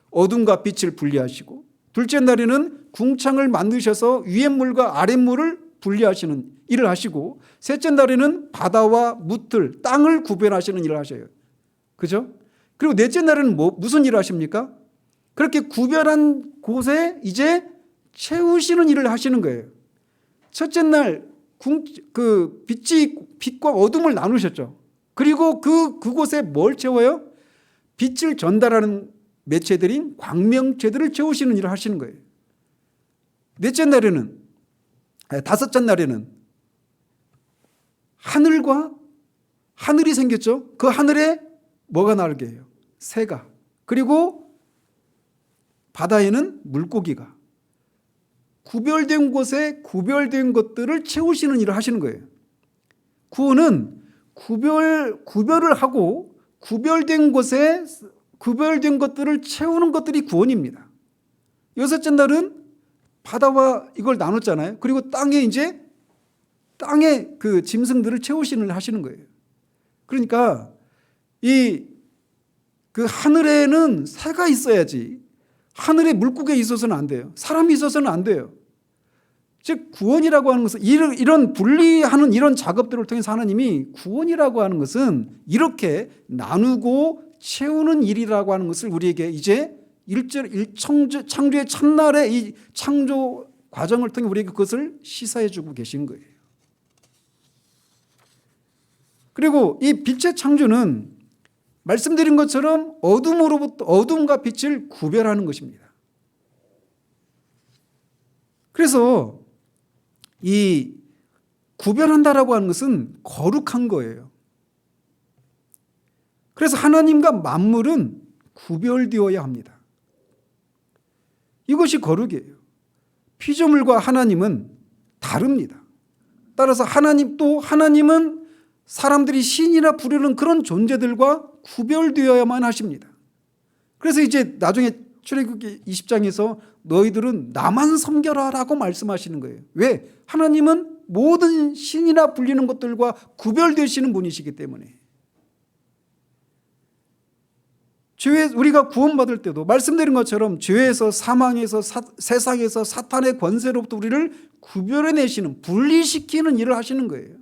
어둠과 빛을 분리하시고, 둘째 날에는 궁창을 만드셔서 위의 물과 아랫 물을 분리하시는 일을 하시고, 셋째 날에는 바다와 무틀, 땅을 구별하시는 일을 하셔요. 그죠? 그리고 넷째 날에는 무슨 일을 하십니까? 그렇게 구별한 곳에 이제 채우시는 일을 하시는 거예요. 첫째 날 빛과 어둠을 나누셨죠. 그리고 그곳에 뭘 채워요? 빛을 전달하는 매체들인 광명체들을 채우시는 일을 하시는 거예요. 다섯째 날에는 하늘이 생겼죠. 그 하늘에 뭐가 날게 해요? 새가. 그리고 바다에는 물고기가. 구별된 곳에 구별된 것들을 채우시는 일을 하시는 거예요. 구원은 구별을 하고 구별된 곳에 구별된 것들을 채우는 것들이 구원입니다. 여섯째 날은 바다와 이걸 나눴잖아요. 그리고 땅에 그 짐승들을 채우시는 일을 하시는 거예요. 그러니까 그 하늘에는 새가 있어야지 하늘에 물고기가 있어서는 안 돼요. 사람이 있어서는 안 돼요. 즉 구원이라고 하는 것은 이런 분리하는 이런 작업들을 통해서 하나님이 구원이라고 하는 것은 이렇게 나누고 채우는 일이라고 하는 것을 우리에게 이제 창조의 첫날의 이 창조 과정을 통해 우리에게 그것을 시사해 주고 계신 거예요. 그리고 이 빛의 창조는 말씀드린 것처럼 어둠과 빛을 구별하는 것입니다. 그래서 이 구별한다라고 하는 것은 거룩한 거예요. 그래서 하나님과 만물은 구별되어야 합니다. 이것이 거룩이에요. 피조물과 하나님은 다릅니다. 따라서 하나님은 사람들이 신이라 부르는 그런 존재들과 구별되어야만 하십니다. 그래서 이제 나중에 출애굽기 20장에서 너희들은 나만 섬겨라라고 말씀하시는 거예요. 왜? 하나님은 모든 신이라 불리는 것들과 구별되시는 분이시기 때문에. 우리가 구원받을 때도 말씀드린 것처럼 죄에서 사망에서 세상에서 사탄의 권세로부터 우리를 구별해내시는 분리시키는 일을 하시는 거예요.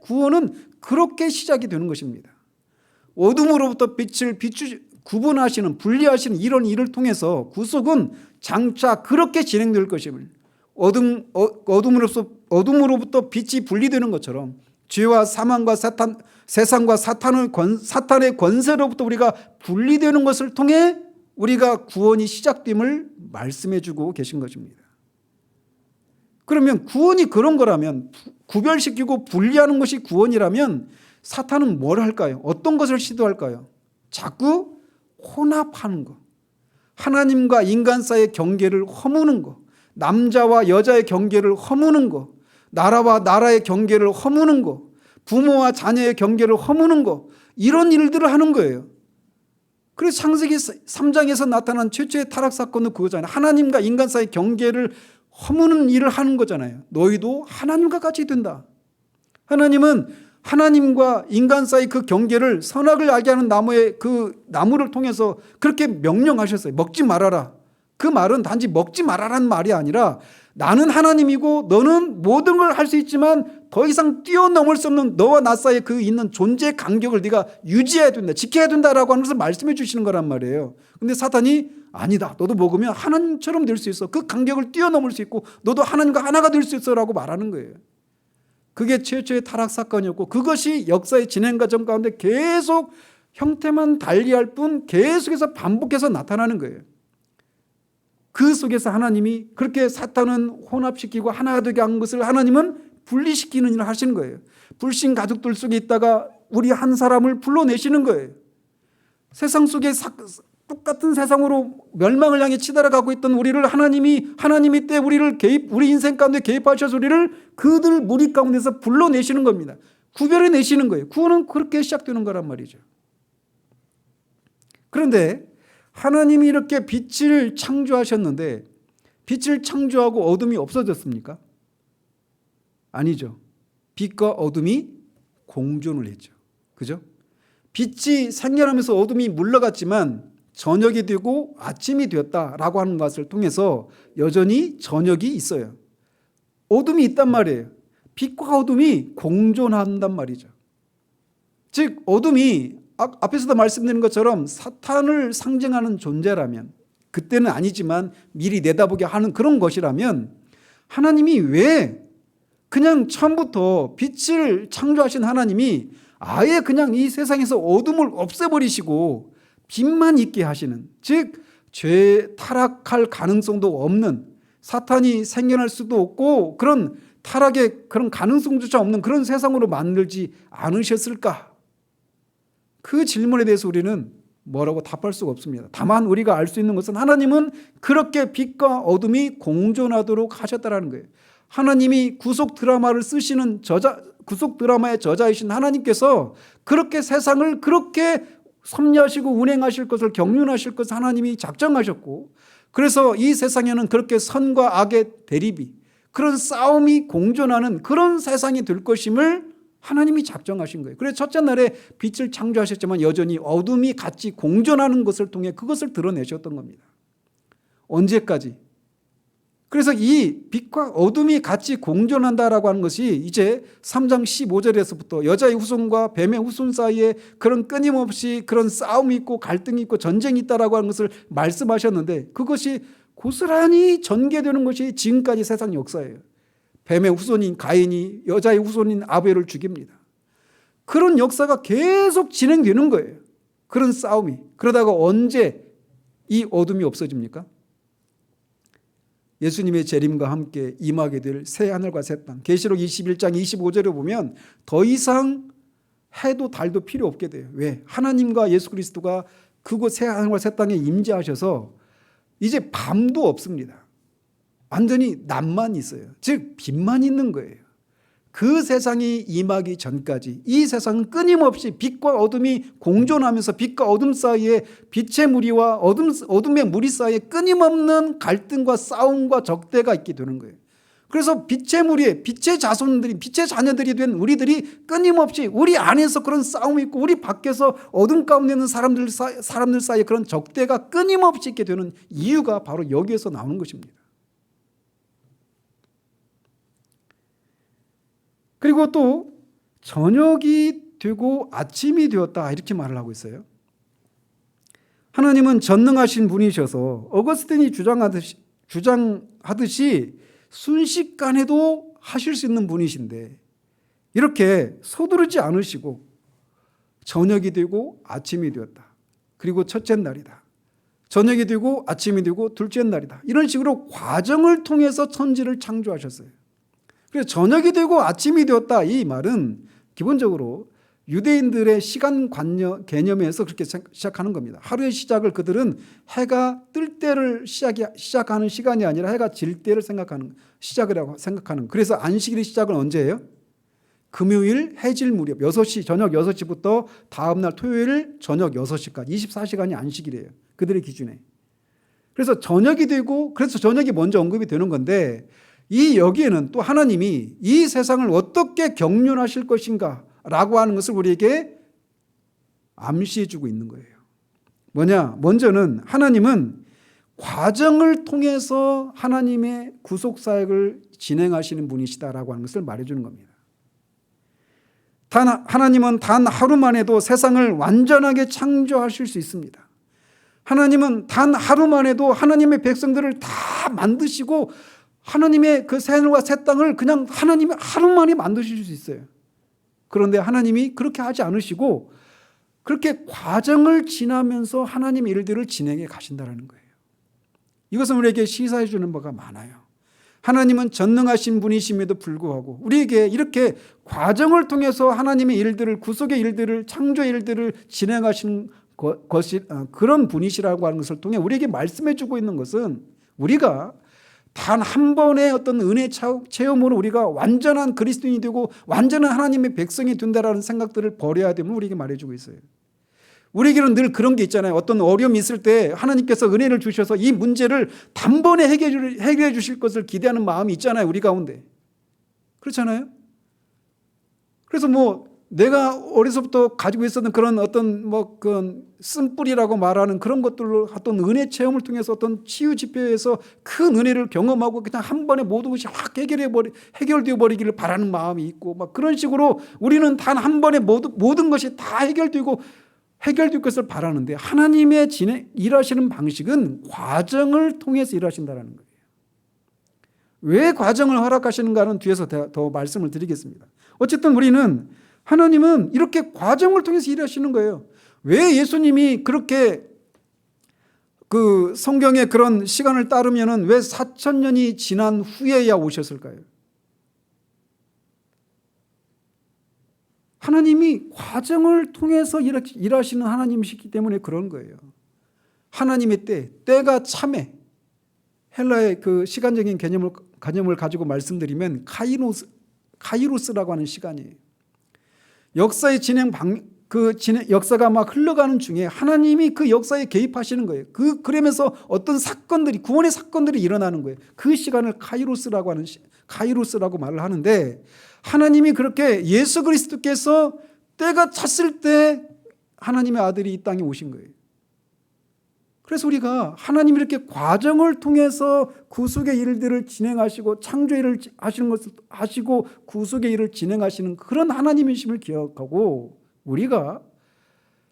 구원은 그렇게 시작이 되는 것입니다. 어둠으로부터 빛을 구분하시는 분리하시는 이런 일을 통해서 구속은 장차 그렇게 진행될 것임을 어둠으로부터 빛이 분리되는 것처럼 죄와 사망과 세상과 사탄의 권세로부터 우리가 분리되는 것을 통해 우리가 구원이 시작됨을 말씀해 주고 계신 것입니다. 그러면 구원이 그런 거라면, 구별시키고 분리하는 것이 구원이라면 사탄은 뭘 할까요? 어떤 것을 시도할까요? 자꾸 혼합하는 거, 하나님과 인간 사이의 경계를 허무는 거, 남자와 여자의 경계를 허무는 거, 나라와 나라의 경계를 허무는 거, 부모와 자녀의 경계를 허무는 거, 이런 일들을 하는 거예요. 그래서 창세기 3장에서 나타난 최초의 타락 사건은 그거잖아요. 하나님과 인간 사이의 경계를 허무는 일을 하는 거잖아요. 너희도 하나님과 같이 된다. 하나님은 하나님과 인간 사이 그 경계를 선악을 알게 하는 나무의 그 나무를 통해서 그렇게 명령하셨어요. 먹지 말아라. 그 말은 단지 먹지 말아라는 말이 아니라 나는 하나님이고 너는 모든 걸 할 수 있지만 더 이상 뛰어넘을 수 없는 너와 나 사이에 그 있는 존재 간격을 네가 유지해야 된다. 지켜야 된다라고 하는 것을 말씀해 주시는 거란 말이에요. 근데 사탄이 아니다. 너도 먹으면 하나님처럼 될 수 있어. 그 간격을 뛰어넘을 수 있고 너도 하나님과 하나가 될 수 있어라고 말하는 거예요. 그게 최초의 타락 사건이었고 그것이 역사의 진행 과정 가운데 계속 형태만 달리할 뿐 계속해서 반복해서 나타나는 거예요. 그 속에서 하나님이 그렇게 사탄은 혼합시키고 하나가 되게 한 것을 하나님은 분리시키는 일을 하시는 거예요. 불신 가족들 속에 있다가 우리 한 사람을 불러내시는 거예요. 세상 속에 똑같은 세상으로 멸망을 향해 치달아가고 있던 우리를 하나님이 때 우리 인생 가운데 개입하셔서 우리를 그들 무리 가운데서 불러내시는 겁니다. 구별해 내시는 거예요. 구원은 그렇게 시작되는 거란 말이죠. 그런데 하나님이 이렇게 빛을 창조하셨는데 빛을 창조하고 어둠이 없어졌습니까? 아니죠. 빛과 어둠이 공존을 했죠. 그죠? 빛이 생겨나면서 어둠이 물러갔지만 저녁이 되고 아침이 되었다라고 하는 것을 통해서 여전히 저녁이 있어요. 어둠이 있단 말이에요. 빛과 어둠이 공존한단 말이죠. 즉 어둠이 앞에서도 말씀드린 것처럼 사탄을 상징하는 존재라면 그때는 아니지만 미리 내다보게 하는 그런 것이라면 하나님이 왜 그냥 처음부터 빛을 창조하신 하나님이 아예 그냥 이 세상에서 어둠을 없애버리시고 빛만 있게 하시는, 즉 죄 타락할 가능성도 없는, 사탄이 생겨날 수도 없고 그런 타락의 그런 가능성조차 없는 그런 세상으로 만들지 않으셨을까? 그 질문에 대해서 우리는 뭐라고 답할 수가 없습니다. 다만 우리가 알 수 있는 것은 하나님은 그렇게 빛과 어둠이 공존하도록 하셨다는 거예요. 하나님이 구속 드라마를 쓰시는 구속 드라마의 저자이신 하나님께서 그렇게 세상을 그렇게 섭리하시고 운행하실 것을 경륜하실 것을 하나님이 작정하셨고, 그래서 이 세상에는 그렇게 선과 악의 대립이, 그런 싸움이 공존하는 그런 세상이 될 것임을 하나님이 작정하신 거예요. 그래서 첫째 날에 빛을 창조하셨지만 여전히 어둠이 같이 공존하는 것을 통해 그것을 드러내셨던 겁니다. 언제까지? 그래서 이 빛과 어둠이 같이 공존한다라고 하는 것이 이제 3장 15절에서부터 여자의 후손과 뱀의 후손 사이에 그런 끊임없이 그런 싸움이 있고 갈등이 있고 전쟁이 있다라고 하는 것을 말씀하셨는데, 그것이 고스란히 전개되는 것이 지금까지 세상 역사예요. 뱀의 후손인 가인이 여자의 후손인 아벨을 죽입니다. 그런 역사가 계속 진행되는 거예요. 그런 싸움이. 그러다가 언제 이 어둠이 없어집니까? 예수님의 재림과 함께 임하게 될 새 하늘과 새 땅. 계시록 21장 25절에 보면 더 이상 해도 달도 필요 없게 돼요. 왜? 하나님과 예수 그리스도가 그곳 새 하늘과 새 땅에 임재하셔서 이제 밤도 없습니다. 완전히 낮만 있어요. 즉 빛만 있는 거예요. 그 세상이 임하기 전까지 이 세상은 끊임없이 빛과 어둠이 공존하면서 빛과 어둠 사이에 빛의 무리와 어둠의 무리 사이에 끊임없는 갈등과 싸움과 적대가 있게 되는 거예요. 그래서 빛의 무리에 빛의 자손들이, 빛의 자녀들이 된 우리들이 끊임없이 우리 안에서 그런 싸움이 있고 우리 밖에서 어둠 가운데 있는 사람들 사이에 그런 적대가 끊임없이 있게 되는 이유가 바로 여기에서 나오는 것입니다. 그리고 또 저녁이 되고 아침이 되었다 이렇게 말을 하고 있어요. 하나님은 전능하신 분이셔서 어거스틴이 주장하듯이 순식간에도 하실 수 있는 분이신데 이렇게 서두르지 않으시고 저녁이 되고 아침이 되었다. 그리고 첫째 날이다. 저녁이 되고 아침이 되고 둘째 날이다. 이런 식으로 과정을 통해서 천지를 창조하셨어요. 그래서 저녁이 되고 아침이 되었다 이 말은 기본적으로 유대인들의 시간 개념에서 그렇게 시작하는 겁니다. 하루의 시작을 그들은 해가 뜰 때를 시작하는 시간이 아니라 해가 질 때를 시작이라고 생각하는. 그래서 안식일의 시작은 언제예요? 금요일 해질 무렵 6시, 저녁 6시부터 다음날 토요일 저녁 6시까지 24시간이 안식이래요. 그들의 기준에. 그래서 저녁이 되고, 그래서 저녁이 먼저 언급이 되는 건데, 이 여기에는 또 하나님이 이 세상을 어떻게 경륜하실 것인가 라고 하는 것을 우리에게 암시해 주고 있는 거예요. 뭐냐? 먼저는 하나님은 과정을 통해서 하나님의 구속사역을 진행하시는 분이시다라고 하는 것을 말해주는 겁니다. 하나님은 단 하루만 해도 세상을 완전하게 창조하실 수 있습니다. 하나님은 단 하루만 해도 하나님의 백성들을 다 만드시고 하나님의 그 새하늘과 새 땅을 그냥 하나님이 하루 만에 만드실 수 있어요. 그런데 하나님이 그렇게 하지 않으시고 그렇게 과정을 지나면서 하나님의 일들을 진행해 가신다는 거예요. 이것은 우리에게 시사해 주는 바가 많아요. 하나님은 전능하신 분이심에도 불구하고 우리에게 이렇게 과정을 통해서 하나님의 일들을, 구속의 일들을, 창조의 일들을 진행하시는 것이 그런 분이시라고 하는 것을 통해 우리에게 말씀해 주고 있는 것은 우리가 단 한 번의 어떤 은혜 체험으로 우리가 완전한 그리스도인이 되고 완전한 하나님의 백성이 된다라는 생각들을 버려야 됨을 우리에게 말해주고 있어요. 우리에게는 늘 그런 게 있잖아요. 어떤 어려움이 있을 때 하나님께서 은혜를 주셔서 이 문제를 단번에 해결해 주실 것을 기대하는 마음이 있잖아요. 우리 가운데. 그렇잖아요. 그래서 내가 어려서부터 가지고 있었던 그런 어떤 그 쓴뿌리라고 말하는 그런 것들로 어떤 은혜 체험을 통해서 어떤 치유 집회에서 큰 은혜를 경험하고 그냥 한 번에 모든 것이 확 해결되어 버리기를 바라는 마음이 있고 막 그런 식으로 우리는 단 한 번에 모든 것이 다 해결될 것을 바라는데 하나님의 일하시는 방식은 과정을 통해서 일하신다는 거예요. 왜 과정을 허락하시는가는 뒤에서 더 말씀을 드리겠습니다. 어쨌든 우리는 하나님은 이렇게 과정을 통해서 일하시는 거예요. 왜 예수님이 그렇게 그 성경의 그런 시간을 따르면은 왜 4,000년이 지난 후에야 오셨을까요? 하나님이 과정을 통해서 일하시는 하나님이시기 때문에 그런 거예요. 하나님의 때가 참에 헬라의 그 시간적인 개념을 가지고 말씀드리면 카이로스라고 하는 시간이에요. 역사의 역사가 막 흘러가는 중에 하나님이 그 역사에 개입하시는 거예요. 그러면서 어떤 구원의 사건들이 일어나는 거예요. 그 시간을 카이로스라고 말을 하는데 하나님이 그렇게 예수 그리스도께서 때가 찼을 때 하나님의 아들이 이 땅에 오신 거예요. 그래서 우리가 하나님이 이렇게 과정을 통해서 구속의 일들을 진행하시고 창조의 일을 하시는 것을 하시고 구속의 일을 진행하시는 그런 하나님이심을 기억하고 우리가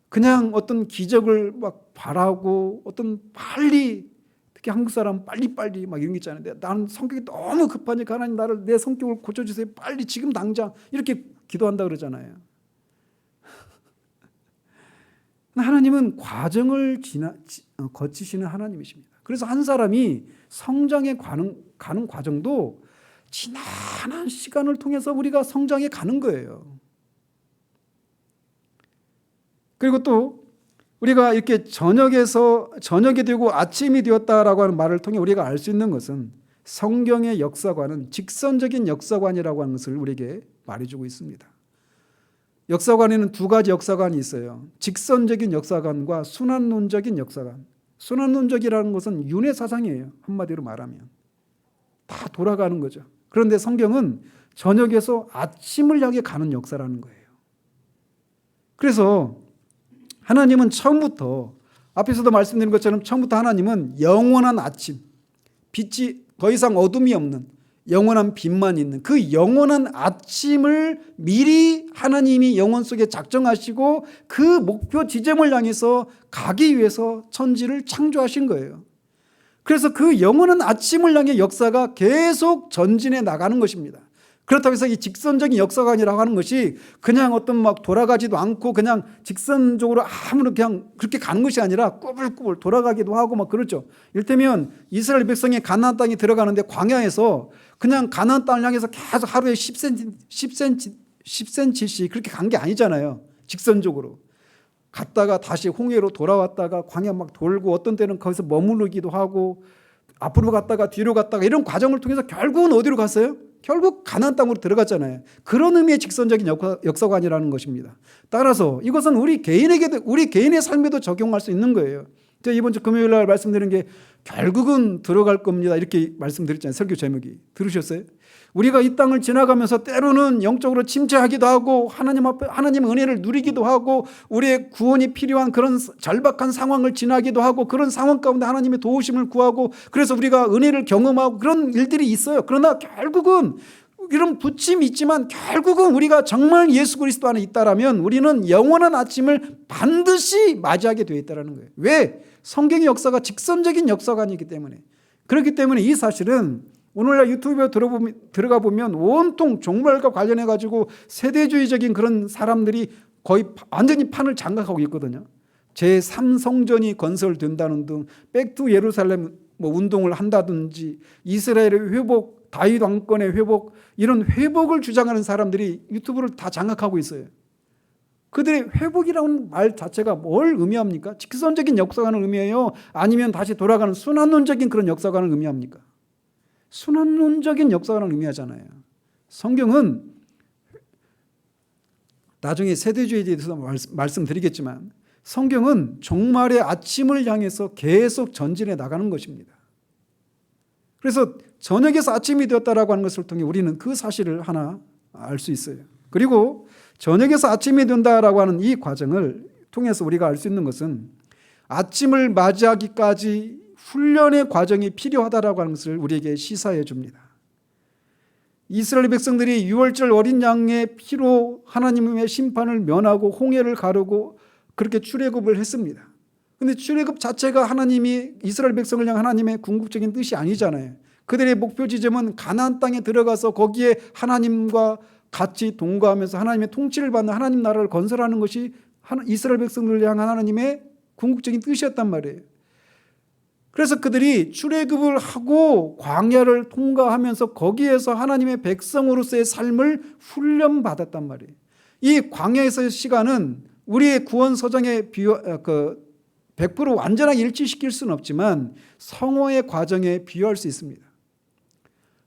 그냥 어떤 기적을 막 바라고 어떤 빨리 특히 한국 사람 빨리빨리 막 이런 게 있잖아요. 나는 성격이 너무 급하니까 하나님 내 성격을 고쳐주세요. 빨리 지금 당장 이렇게 기도한다 그러잖아요. 하나님은 과정을 거치시는 하나님이십니다. 그래서 한 사람이 성장에 가는 과정도 지난한 시간을 통해서 우리가 성장해 가는 거예요. 그리고 또 우리가 이렇게 저녁이 되고 아침이 되었다라고 하는 말을 통해 우리가 알 수 있는 것은 성경의 역사관은 직선적인 역사관이라고 하는 것을 우리에게 말해주고 있습니다. 역사관에는 두 가지 역사관이 있어요. 직선적인 역사관과 순환론적인 역사관. 순환론적이라는 것은 윤회 사상이에요. 한마디로 말하면. 다 돌아가는 거죠. 그런데 성경은 저녁에서 아침을 향해 가는 역사라는 거예요. 그래서 하나님은 처음부터 앞에서도 말씀드린 것처럼 처음부터 하나님은 영원한 아침, 빛이 더 이상 어둠이 없는 영원한 빛만 있는 그 영원한 아침을 미리 하나님이 영혼 속에 작정하시고 그 목표 지점을 향해서 가기 위해서 천지를 창조하신 거예요. 그래서 그 영원한 아침을 향해 역사가 계속 전진해 나가는 것입니다. 그렇다고 해서 이 직선적인 역사관이라고 하는 것이 그냥 어떤 막 돌아가지도 않고 그냥 직선적으로 아무런 그냥 그렇게 가는 것이 아니라 꾸불꾸불 돌아가기도 하고 막 그렇죠. 이를테면 이스라엘 백성이 가나안 땅에 들어가는데 광야에서 그냥 가나안 땅을 향해서 계속 하루에 10cm씩 그렇게 간 게 아니잖아요. 직선적으로. 갔다가 다시 홍해로 돌아왔다가 광야 막 돌고 어떤 때는 거기서 머무르기도 하고 앞으로 갔다가 뒤로 갔다가 이런 과정을 통해서 결국은 어디로 갔어요? 결국 가나안 땅으로 들어갔잖아요. 그런 의미의 직선적인 역사관이라는 것입니다. 따라서 이것은 우리 개인의 삶에도 적용할 수 있는 거예요. 제가 이번 주 금요일 날 말씀드린 게 결국은 들어갈 겁니다. 이렇게 말씀드렸잖아요. 설교 제목이. 들으셨어요? 우리가 이 땅을 지나가면서 때로는 영적으로 침체하기도 하고 하나님 앞에 하나님의 은혜를 누리기도 하고 우리의 구원이 필요한 그런 절박한 상황을 지나기도 하고 그런 상황 가운데 하나님의 도우심을 구하고 그래서 우리가 은혜를 경험하고 그런 일들이 있어요. 그러나 결국은 이런 부침이 있지만 결국은 우리가 정말 예수 그리스도 안에 있다라면 우리는 영원한 아침을 반드시 맞이하게 되어 있다는 거예요. 왜? 성경의 역사가 직선적인 역사관이기 때문에. 그렇기 때문에 이 사실은 오늘날 유튜브에 들어가 보면 온통 종말과 관련해 가지고 세대주의적인 그런 사람들이 거의 완전히 판을 장악하고 있거든요. 제3성전이 건설된다는 등 백투 예루살렘 운동을 한다든지 이스라엘의 회복, 다윗 왕권의 회복, 이런 회복을 주장하는 사람들이 유튜브를 다 장악하고 있어요. 그들의 회복이라는 말 자체가 뭘 의미합니까? 직선적인 역사관을 의미해요? 아니면 다시 돌아가는 순환론적인 그런 역사관을 의미합니까? 순환론적인 역사관을 의미하잖아요. 성경은 나중에 세대주의에 대해서 말씀드리겠지만 성경은 종말의 아침을 향해서 계속 전진해 나가는 것입니다. 그래서 저녁에서 아침이 되었다라고 하는 것을 통해 우리는 그 사실을 하나 알 수 있어요. 그리고 저녁에서 아침이 된다라고 하는 이 과정을 통해서 우리가 알 수 있는 것은 아침을 맞이하기까지 훈련의 과정이 필요하다라고 하는 것을 우리에게 시사해 줍니다. 이스라엘 백성들이 유월절 어린 양의 피로 하나님의 심판을 면하고 홍해를 가르고 그렇게 출애굽을 했습니다. 그런데 출애굽 자체가 하나님이 이스라엘 백성을 향한 하나님의 궁극적인 뜻이 아니잖아요. 그들의 목표 지점은 가나안 땅에 들어가서 거기에 하나님과 같이 동거하면서 하나님의 통치를 받는 하나님 나라를 건설하는 것이 이스라엘 백성들을 향한 하나님의 궁극적인 뜻이었단 말이에요. 그래서 그들이 출애굽을 하고 광야를 통과하면서 거기에서 하나님의 백성으로서의 삶을 훈련받았단 말이에요. 이 광야에서의 시간은 우리의 구원 서정에 100% 완전하게 일치시킬 수는 없지만 성화의 과정에 비유할 수 있습니다.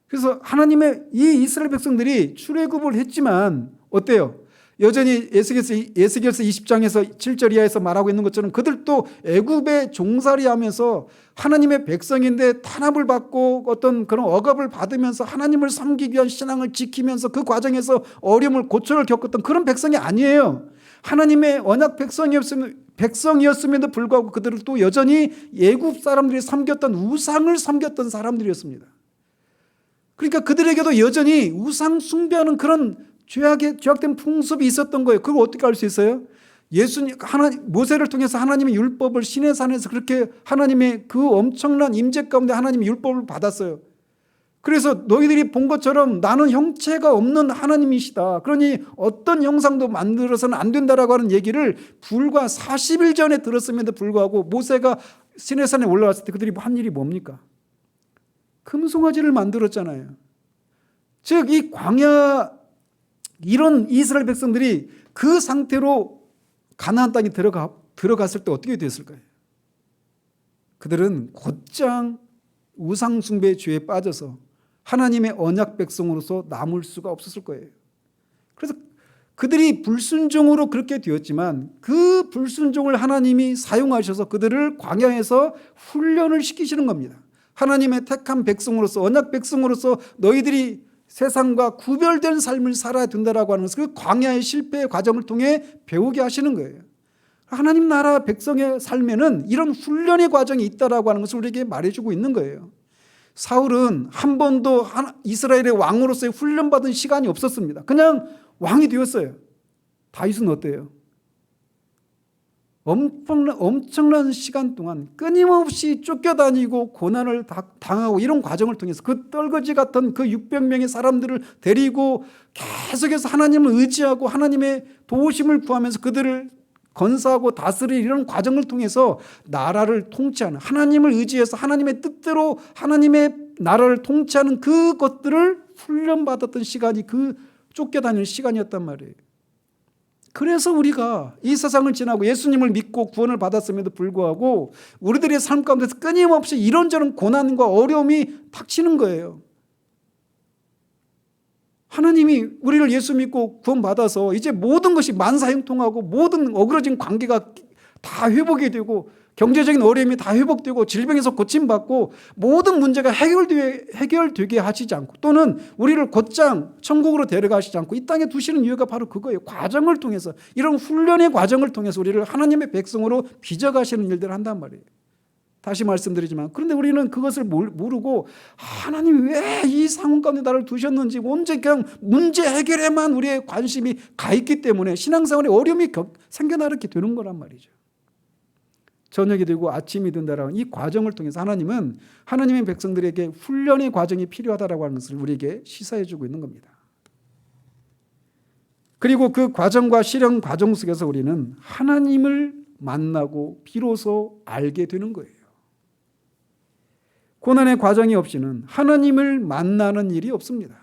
그래서 하나님의 이 이스라엘 백성들이 출애굽을 했지만 어때요? 여전히 에스겔서 20장에서 7절 이하에서 말하고 있는 것처럼 그들도 애굽에 종살이하면서 하나님의 백성인데 탄압을 받고 어떤 그런 억압을 받으면서 하나님을 섬기기 위한 신앙을 지키면서 그 과정에서 어려움을 고초를 겪었던 그런 백성이 아니에요. 하나님의 언약 백성이었음에도 불구하고 그들은 또 여전히 애굽 사람들이 섬겼던 우상을 섬겼던 사람들이었습니다. 그러니까 그들에게도 여전히 우상 숭배하는 그런 죄악된 풍습이 있었던 거예요. 그걸 어떻게 알 수 있어요? 모세를 통해서 하나님의 율법을 시내산에서 그렇게 하나님의 그 엄청난 임재 가운데 하나님의 율법을 받았어요. 그래서 너희들이 본 것처럼 나는 형체가 없는 하나님이시다. 그러니 어떤 형상도 만들어서는 안 된다라고 하는 얘기를 불과 40일 전에 들었음에도 불구하고 모세가 시내산에 올라왔을 때 그들이 한 일이 뭡니까? 금송아지를 만들었잖아요. 즉 이 광야 이런 이스라엘 백성들이 그 상태로 가나안 땅에 들어갔을 때 어떻게 됐을까요? 그들은 곧장 우상 숭배의 죄에 빠져서 하나님의 언약 백성으로서 남을 수가 없었을 거예요. 그래서 그들이 불순종으로 그렇게 되었지만 그 불순종을 하나님이 사용하셔서 그들을 광야에서 훈련을 시키시는 겁니다. 하나님의 택한 백성으로서 언약 백성으로서 너희들이 세상과 구별된 삶을 살아야 된다라고 하는 것을 그 광야의 실패의 과정을 통해 배우게 하시는 거예요. 하나님 나라 백성의 삶에는 이런 훈련의 과정이 있다라고 하는 것을 우리에게 말해주고 있는 거예요. 사울은 한 번도 이스라엘의 왕으로서의 훈련받은 시간이 없었습니다. 그냥 왕이 되었어요. 다윗은 어때요? 엄청난 시간 동안 끊임없이 쫓겨다니고 고난을 당하고 이런 과정을 통해서 그 떨거지 같은 그 600명의 사람들을 데리고 계속해서 하나님을 의지하고 하나님의 도우심을 구하면서 그들을 건사하고 다스릴 이런 과정을 통해서 나라를 통치하는 하나님을 의지해서 하나님의 뜻대로 하나님의 나라를 통치하는 그것들을 훈련받았던 시간이 그 쫓겨다니는 시간이었단 말이에요. 그래서 우리가 이 세상을 지나고 예수님을 믿고 구원을 받았음에도 불구하고 우리들의 삶 가운데서 끊임없이 이런저런 고난과 어려움이 닥치는 거예요. 하나님이 우리를 예수 믿고 구원받아서 이제 모든 것이 만사형통하고 모든 어그러진 관계가 다 회복이 되고 경제적인 어려움이 다 회복되고 질병에서 고침받고 모든 문제가 해결되게 하시지 않고 또는 우리를 곧장 천국으로 데려가시지 않고 이 땅에 두시는 이유가 바로 그거예요. 과정을 통해서 이런 훈련의 과정을 통해서 우리를 하나님의 백성으로 빚어가시는 일들을 한단 말이에요. 다시 말씀드리지만 그런데 우리는 그것을 모르고 하나님이 왜 이 상황 가운데 나를 두셨는지 온전히 그냥 문제 해결에만 우리의 관심이 가 있기 때문에 신앙생활에 어려움이 생겨나게 되는 거란 말이죠. 저녁이 되고 아침이 된다라는 이 과정을 통해서 하나님은 하나님의 백성들에게 훈련의 과정이 필요하다라고 하는 것을 우리에게 시사해 주고 있는 겁니다. 그리고 그 과정과 실현 과정 속에서 우리는 하나님을 만나고 비로소 알게 되는 거예요. 고난의 과정이 없이는 하나님을 만나는 일이 없습니다.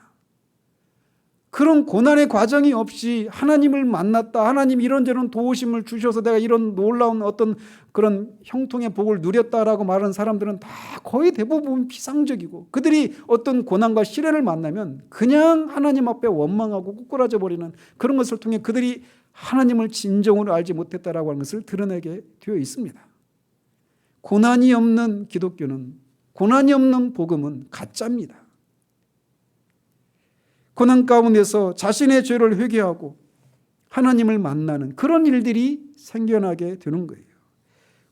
그런 고난의 과정이 없이 하나님을 만났다, 하나님 이런저런 도우심을 주셔서 내가 이런 놀라운 어떤 그런 형통의 복을 누렸다라고 말하는 사람들은 다 거의 대부분 피상적이고 그들이 어떤 고난과 시련을 만나면 그냥 하나님 앞에 원망하고 꾸꾸라져 버리는 그런 것을 통해 그들이 하나님을 진정으로 알지 못했다라고 하는 것을 드러내게 되어 있습니다. 고난이 없는 기독교는, 고난이 없는 복음은 가짜입니다. 고난 가운데서 자신의 죄를 회개하고 하나님을 만나는 그런 일들이 생겨나게 되는 거예요.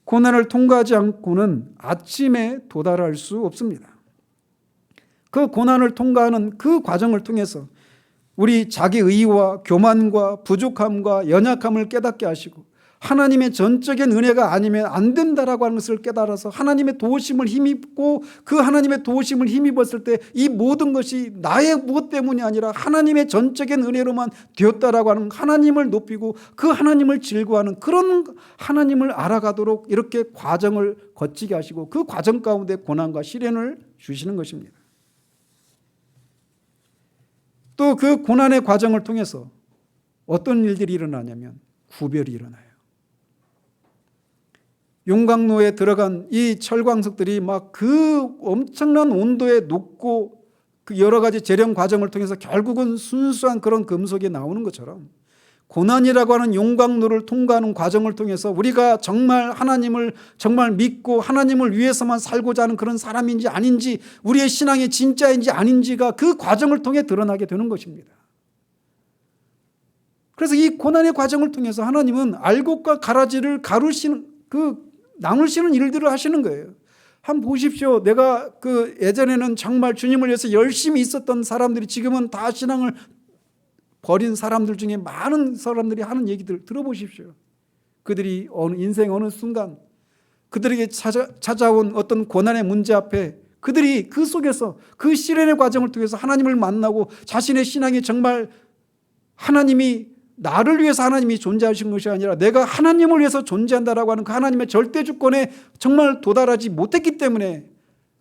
고난을 통과하지 않고는 아침에 도달할 수 없습니다. 그 고난을 통과하는 그 과정을 통해서 우리 자기 의와 교만과 부족함과 연약함을 깨닫게 하시고 하나님의 전적인 은혜가 아니면 안 된다라고 하는 것을 깨달아서 하나님의 도우심을 힘입고 그 하나님의 도우심을 힘입었을 때 이 모든 것이 나의 무엇 때문이 아니라 하나님의 전적인 은혜로만 되었다라고 하는 하나님을 높이고 그 하나님을 즐거워하는 그런 하나님을 알아가도록 이렇게 과정을 거치게 하시고 그 과정 가운데 고난과 시련을 주시는 것입니다. 또 그 고난의 과정을 통해서 어떤 일들이 일어나냐면 구별이 일어나요. 용광로에 들어간 이 철광석들이 막 그 엄청난 온도에 녹고 그 여러 가지 재련 과정을 통해서 결국은 순수한 그런 금속이 나오는 것처럼 고난이라고 하는 용광로를 통과하는 과정을 통해서 우리가 정말 하나님을 정말 믿고 하나님을 위해서만 살고자 하는 그런 사람인지 아닌지 우리의 신앙이 진짜인지 아닌지가 그 과정을 통해 드러나게 되는 것입니다. 그래서 이 고난의 과정을 통해서 하나님은 알곡과 가라지를 가루시는 나누시는 일들을 하시는 거예요. 한번 보십시오. 내가 예전에는 정말 주님을 위해서 열심히 있었던 사람들이 지금은 다 신앙을 버린 사람들 중에 많은 사람들이 하는 얘기들 들어보십시오. 그들이 인생 어느 순간 그들에게 찾아온 어떤 고난의 문제 앞에 그들이 그 속에서 그 시련의 과정을 통해서 하나님을 만나고 자신의 신앙이 정말 하나님이 나를 위해서 하나님이 존재하신 것이 아니라 내가 하나님을 위해서 존재한다라고 하는 그 하나님의 절대 주권에 정말 도달하지 못했기 때문에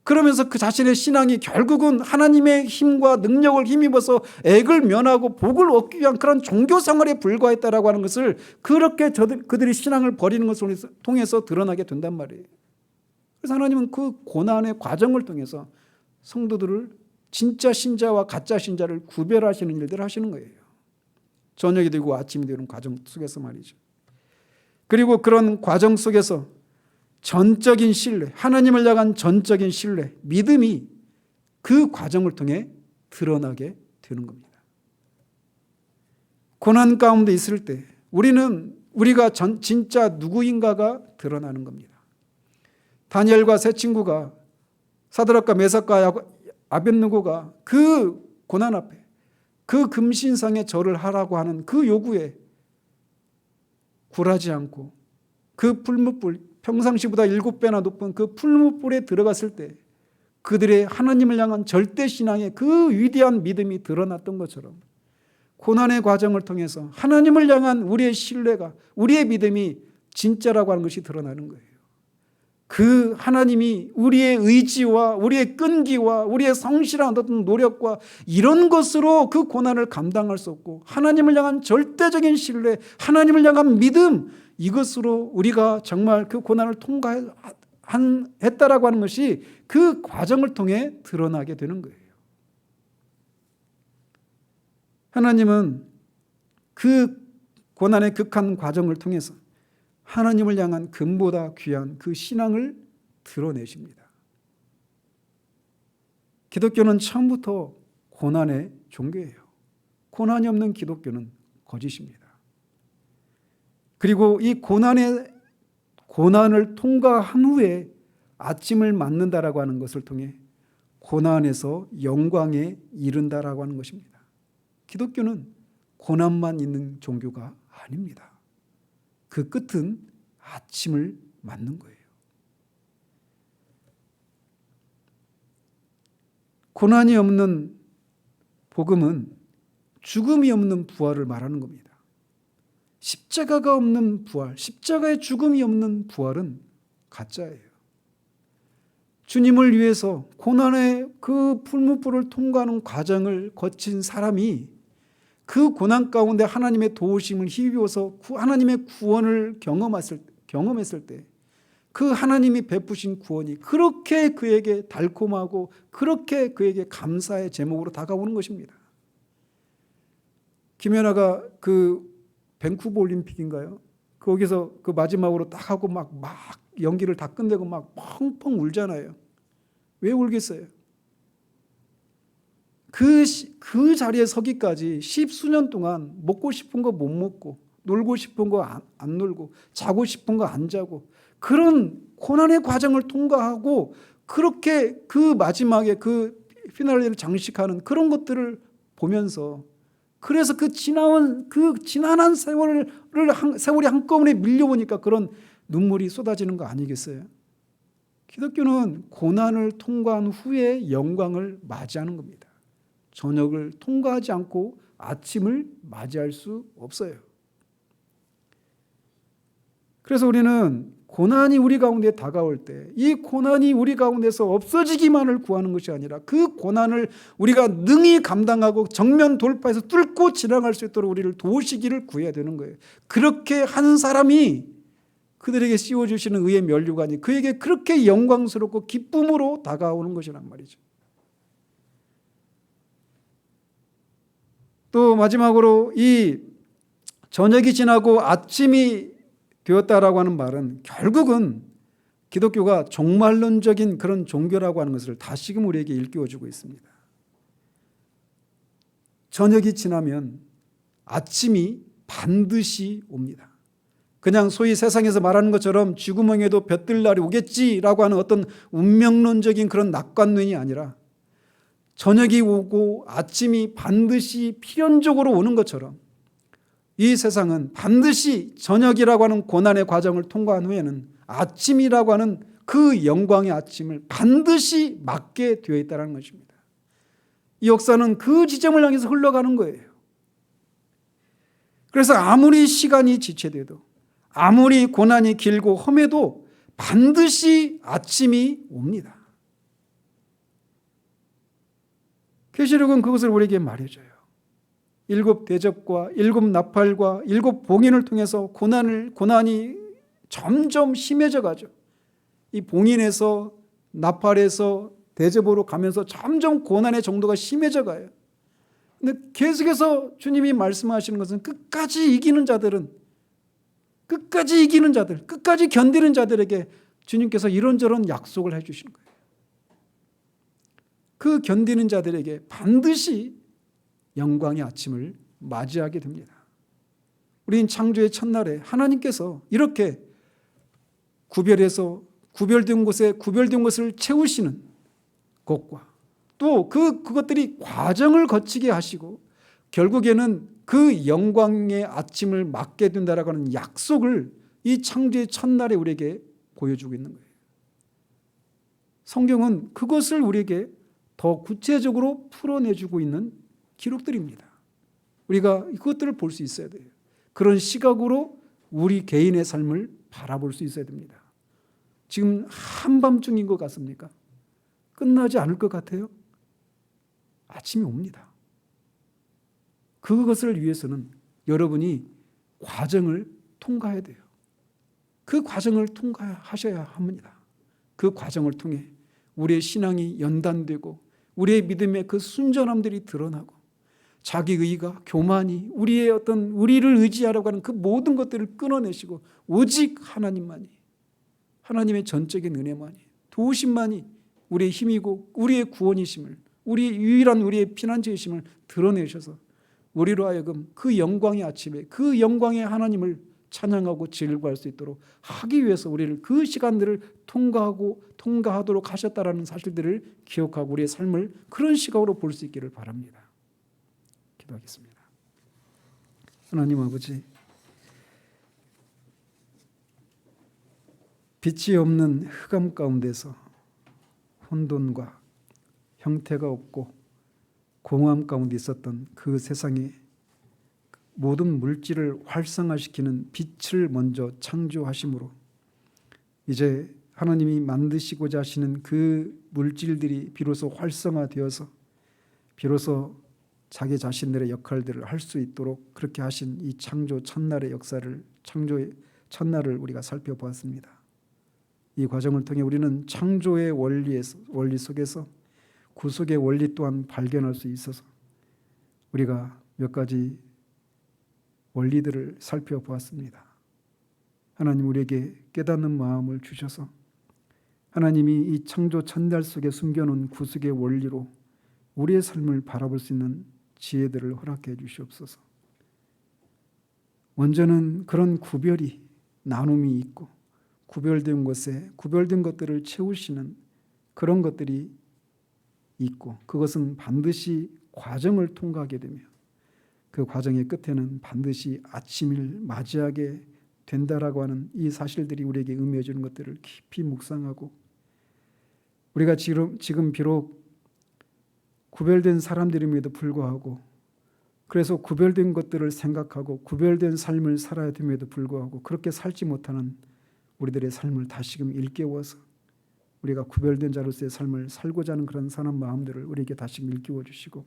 그러면서 그 자신의 신앙이 결국은 하나님의 힘과 능력을 힘입어서 액을 면하고 복을 얻기 위한 그런 종교 생활에 불과했다라고 하는 것을 그렇게 그들이 신앙을 버리는 것을 통해서 드러나게 된단 말이에요. 그래서 하나님은 그 고난의 과정을 통해서 성도들을 진짜 신자와 가짜 신자를 구별하시는 일들을 하시는 거예요. 저녁이 되고 아침이 되는 과정 속에서 말이죠. 그리고 그런 과정 속에서 전적인 신뢰, 하나님을 향한 전적인 신뢰, 믿음이 그 과정을 통해 드러나게 되는 겁니다. 고난 가운데 있을 때 우리가 진짜 누구인가가 드러나는 겁니다. 다니엘과 세 친구가 사드락과 메삭과 아벳느고가 그 고난 앞에 그 금신상에 절을 하라고 하는 그 요구에 굴하지 않고 그 풀무불 평상시보다 7배나 높은 그 풀무불에 들어갔을 때 그들의 하나님을 향한 절대 신앙의 그 위대한 믿음이 드러났던 것처럼 고난의 과정을 통해서 하나님을 향한 우리의 신뢰가 우리의 믿음이 진짜라고 하는 것이 드러나는 거예요. 그 하나님이 우리의 의지와 우리의 끈기와 우리의 성실한 어떤 노력과 이런 것으로 그 고난을 감당할 수 없고 하나님을 향한 절대적인 신뢰, 하나님을 향한 믿음 이것으로 우리가 정말 그 고난을 통과했다라고 하는 것이 그 과정을 통해 드러나게 되는 거예요. 하나님은 그 고난의 극한 과정을 통해서 하나님을 향한 금보다 귀한 그 신앙을 드러내십니다. 기독교는 처음부터 고난의 종교예요. 고난이 없는 기독교는 거짓입니다. 그리고 이 고난을 통과한 후에 아침을 맞는다라고 하는 것을 통해 고난에서 영광에 이른다라고 하는 것입니다. 기독교는 고난만 있는 종교가 아닙니다. 그 끝은 아침을 맞는 거예요. 고난이 없는 복음은 죽음이 없는 부활을 말하는 겁니다. 십자가가 없는 부활, 십자가의 죽음이 없는 부활은 가짜예요. 주님을 위해서 고난의 그 풀무불을 통과하는 과정을 거친 사람이 그 고난 가운데 하나님의 도우심을 힘입어서 하나님의 구원을 경험했을 때 그 하나님이 베푸신 구원이 그렇게 그에게 달콤하고 그렇게 그에게 감사의 제목으로 다가오는 것입니다. 김연아가 그 밴쿠버 올림픽인가요? 거기서 그 마지막으로 딱 하고 막 연기를 다 끝내고 막 펑펑 울잖아요. 왜 울겠어요? 그 자리에 서기까지 십수년 동안 먹고 싶은 거 못 먹고 놀고 싶은 거 안 놀고 자고 싶은 거 안 자고 그런 고난의 과정을 통과하고 그렇게 그 마지막에 그 피날레를 장식하는 그런 것들을 보면서 그래서 그 지난한 세월이 한꺼번에 밀려오니까 그런 눈물이 쏟아지는 거 아니겠어요? 기독교는 고난을 통과한 후에 영광을 맞이하는 겁니다. 저녁을 통과하지 않고 아침을 맞이할 수 없어요. 그래서 우리는 고난이 우리 가운데 다가올 때 이 고난이 우리 가운데서 없어지기만을 구하는 것이 아니라 그 고난을 우리가 능히 감당하고 정면 돌파해서 뚫고 지나갈 수 있도록 우리를 도우시기를 구해야 되는 거예요. 그렇게 한 사람이 그들에게 씌워주시는 의의 면류관이 그에게 그렇게 영광스럽고 기쁨으로 다가오는 것이란 말이죠. 또 마지막으로 이 저녁이 지나고 아침이 되었다라고 하는 말은 결국은 기독교가 종말론적인 그런 종교라고 하는 것을 다시금 우리에게 일깨워주고 있습니다. 저녁이 지나면 아침이 반드시 옵니다. 그냥 소위 세상에서 말하는 것처럼 쥐구멍에도 볕들 날이 오겠지라고 하는 어떤 운명론적인 그런 낙관론이 아니라 저녁이 오고 아침이 반드시 필연적으로 오는 것처럼 이 세상은 반드시 저녁이라고 하는 고난의 과정을 통과한 후에는 아침이라고 하는 그 영광의 아침을 반드시 맞게 되어 있다는 것입니다. 이 역사는 그 지점을 향해서 흘러가는 거예요. 그래서 아무리 시간이 지체돼도 아무리 고난이 길고 험해도 반드시 아침이 옵니다. 계시록은 그것을 우리에게 말해줘요. 7 대접과 7 나팔과 7 봉인을 통해서 고난이 점점 심해져 가죠. 이 봉인에서 나팔에서 대접으로 가면서 점점 고난의 정도가 심해져 가요. 근데 계속해서 주님이 말씀하시는 것은 끝까지 이기는 자들, 끝까지 견디는 자들에게 주님께서 이런저런 약속을 해주시는 거예요. 그 견디는 자들에게 반드시 영광의 아침을 맞이하게 됩니다. 우리는 창조의 첫날에 하나님께서 이렇게 구별된 것을 채우시는 것과 또 그것들이 과정을 거치게 하시고 결국에는 그 영광의 아침을 맞게 된다라고 하는 약속을 이 창조의 첫날에 우리에게 보여주고 있는 거예요. 성경은 그것을 우리에게 더 구체적으로 풀어내주고 있는 기록들입니다. 우리가 그것들을 볼 수 있어야 돼요. 그런 시각으로 우리 개인의 삶을 바라볼 수 있어야 됩니다. 지금 한밤중인 것 같습니까? 끝나지 않을 것 같아요? 아침이 옵니다. 그것을 위해서는 여러분이 과정을 통과해야 돼요. 그 과정을 통과하셔야 합니다. 그 과정을 통해 우리의 신앙이 연단되고 우리의 믿음의 그 순전함들이 드러나고 자기 의가, 교만이, 우리의 어떤 우리를 의지하려고 하는 그 모든 것들을 끊어내시고 오직 하나님만이, 하나님의 전적인 은혜만이, 도우심만이 우리의 힘이고 우리의 구원이심을, 우리의 유일한 우리의 피난처이심을 드러내셔서 우리로 하여금 그 영광의 아침에 그 영광의 하나님을 찬양하고 즐거워할 수 있도록 하기 위해서 우리를 그 시간들을 통과하도록 하셨다라는 사실들을 기억하고 우리의 삶을 그런 시각으로 볼 수 있기를 바랍니다. 기도하겠습니다. 하나님 아버지, 빛이 없는 흑암 가운데서 혼돈과 형태가 없고 공허함 가운데 있었던 그 세상에 모든 물질을 활성화시키는 빛을 먼저 창조하심으로 이제 하나님이 만드시고자 하시는 그 물질들이 비로소 활성화되어서 비로소 자기 자신들의 역할들을 할 수 있도록 그렇게 하신 이 창조 첫날의 역사를, 창조의 첫날을 우리가 살펴보았습니다. 이 과정을 통해 우리는 창조의 원리 속에서 구속의 원리 또한 발견할 수 있어서 우리가 몇 가지 원리들을 살펴보았습니다. 하나님 우리에게 깨닫는 마음을 주셔서 하나님이 이 창조 첫날 속에 숨겨놓은 구속의 원리로 우리의 삶을 바라볼 수 있는 지혜들을 허락해 주시옵소서. 먼저는 그런 구별이, 나눔이 있고 구별된 곳에 구별된 것들을 채우시는 그런 것들이 있고 그것은 반드시 과정을 통과하게 되며 그 과정의 끝에는 반드시 아침을 맞이하게 된다라고 하는 이 사실들이 우리에게 의미해 주는 것들을 깊이 묵상하고 우리가 지금 비록 구별된 사람들임에도 불구하고 그래서 구별된 것들을 생각하고 구별된 삶을 살아야 됨에도 불구하고 그렇게 살지 못하는 우리들의 삶을 다시금 일깨워서 우리가 구별된 자로서의 삶을 살고자 하는 그런 선한 마음들을 우리에게 다시금 일깨워 주시고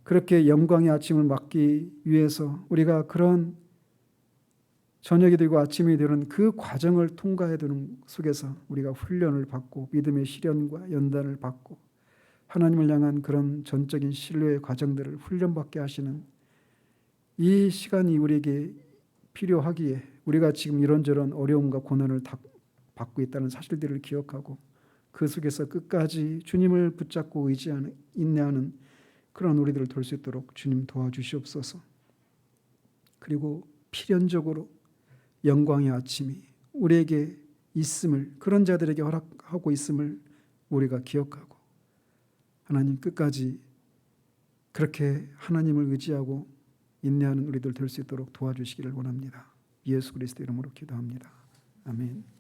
그렇게 영광의 아침을 맞기 위해서 우리가 그런 저녁이 되고 아침이 되는 그 과정을 통과해야 되는 속에서 우리가 훈련을 받고 믿음의 시련과 연단을 받고 하나님을 향한 그런 전적인 신뢰의 과정들을 훈련받게 하시는 이 시간이 우리에게 필요하기에 우리가 지금 이런저런 어려움과 고난을 받고 있다는 사실들을 기억하고 그 속에서 끝까지 주님을 붙잡고 의지하는, 인내하는 그런 우리들을 돌 수 있도록 주님 도와주시옵소서. 그리고 필연적으로 영광의 아침이 우리에게 있음을, 그런 자들에게 허락하고 있음을 우리가 기억하고 하나님 끝까지 그렇게 하나님을 의지하고 인내하는 우리들 될 수 있도록 도와주시기를 원합니다. 예수 그리스도 이름으로 기도합니다. 아멘.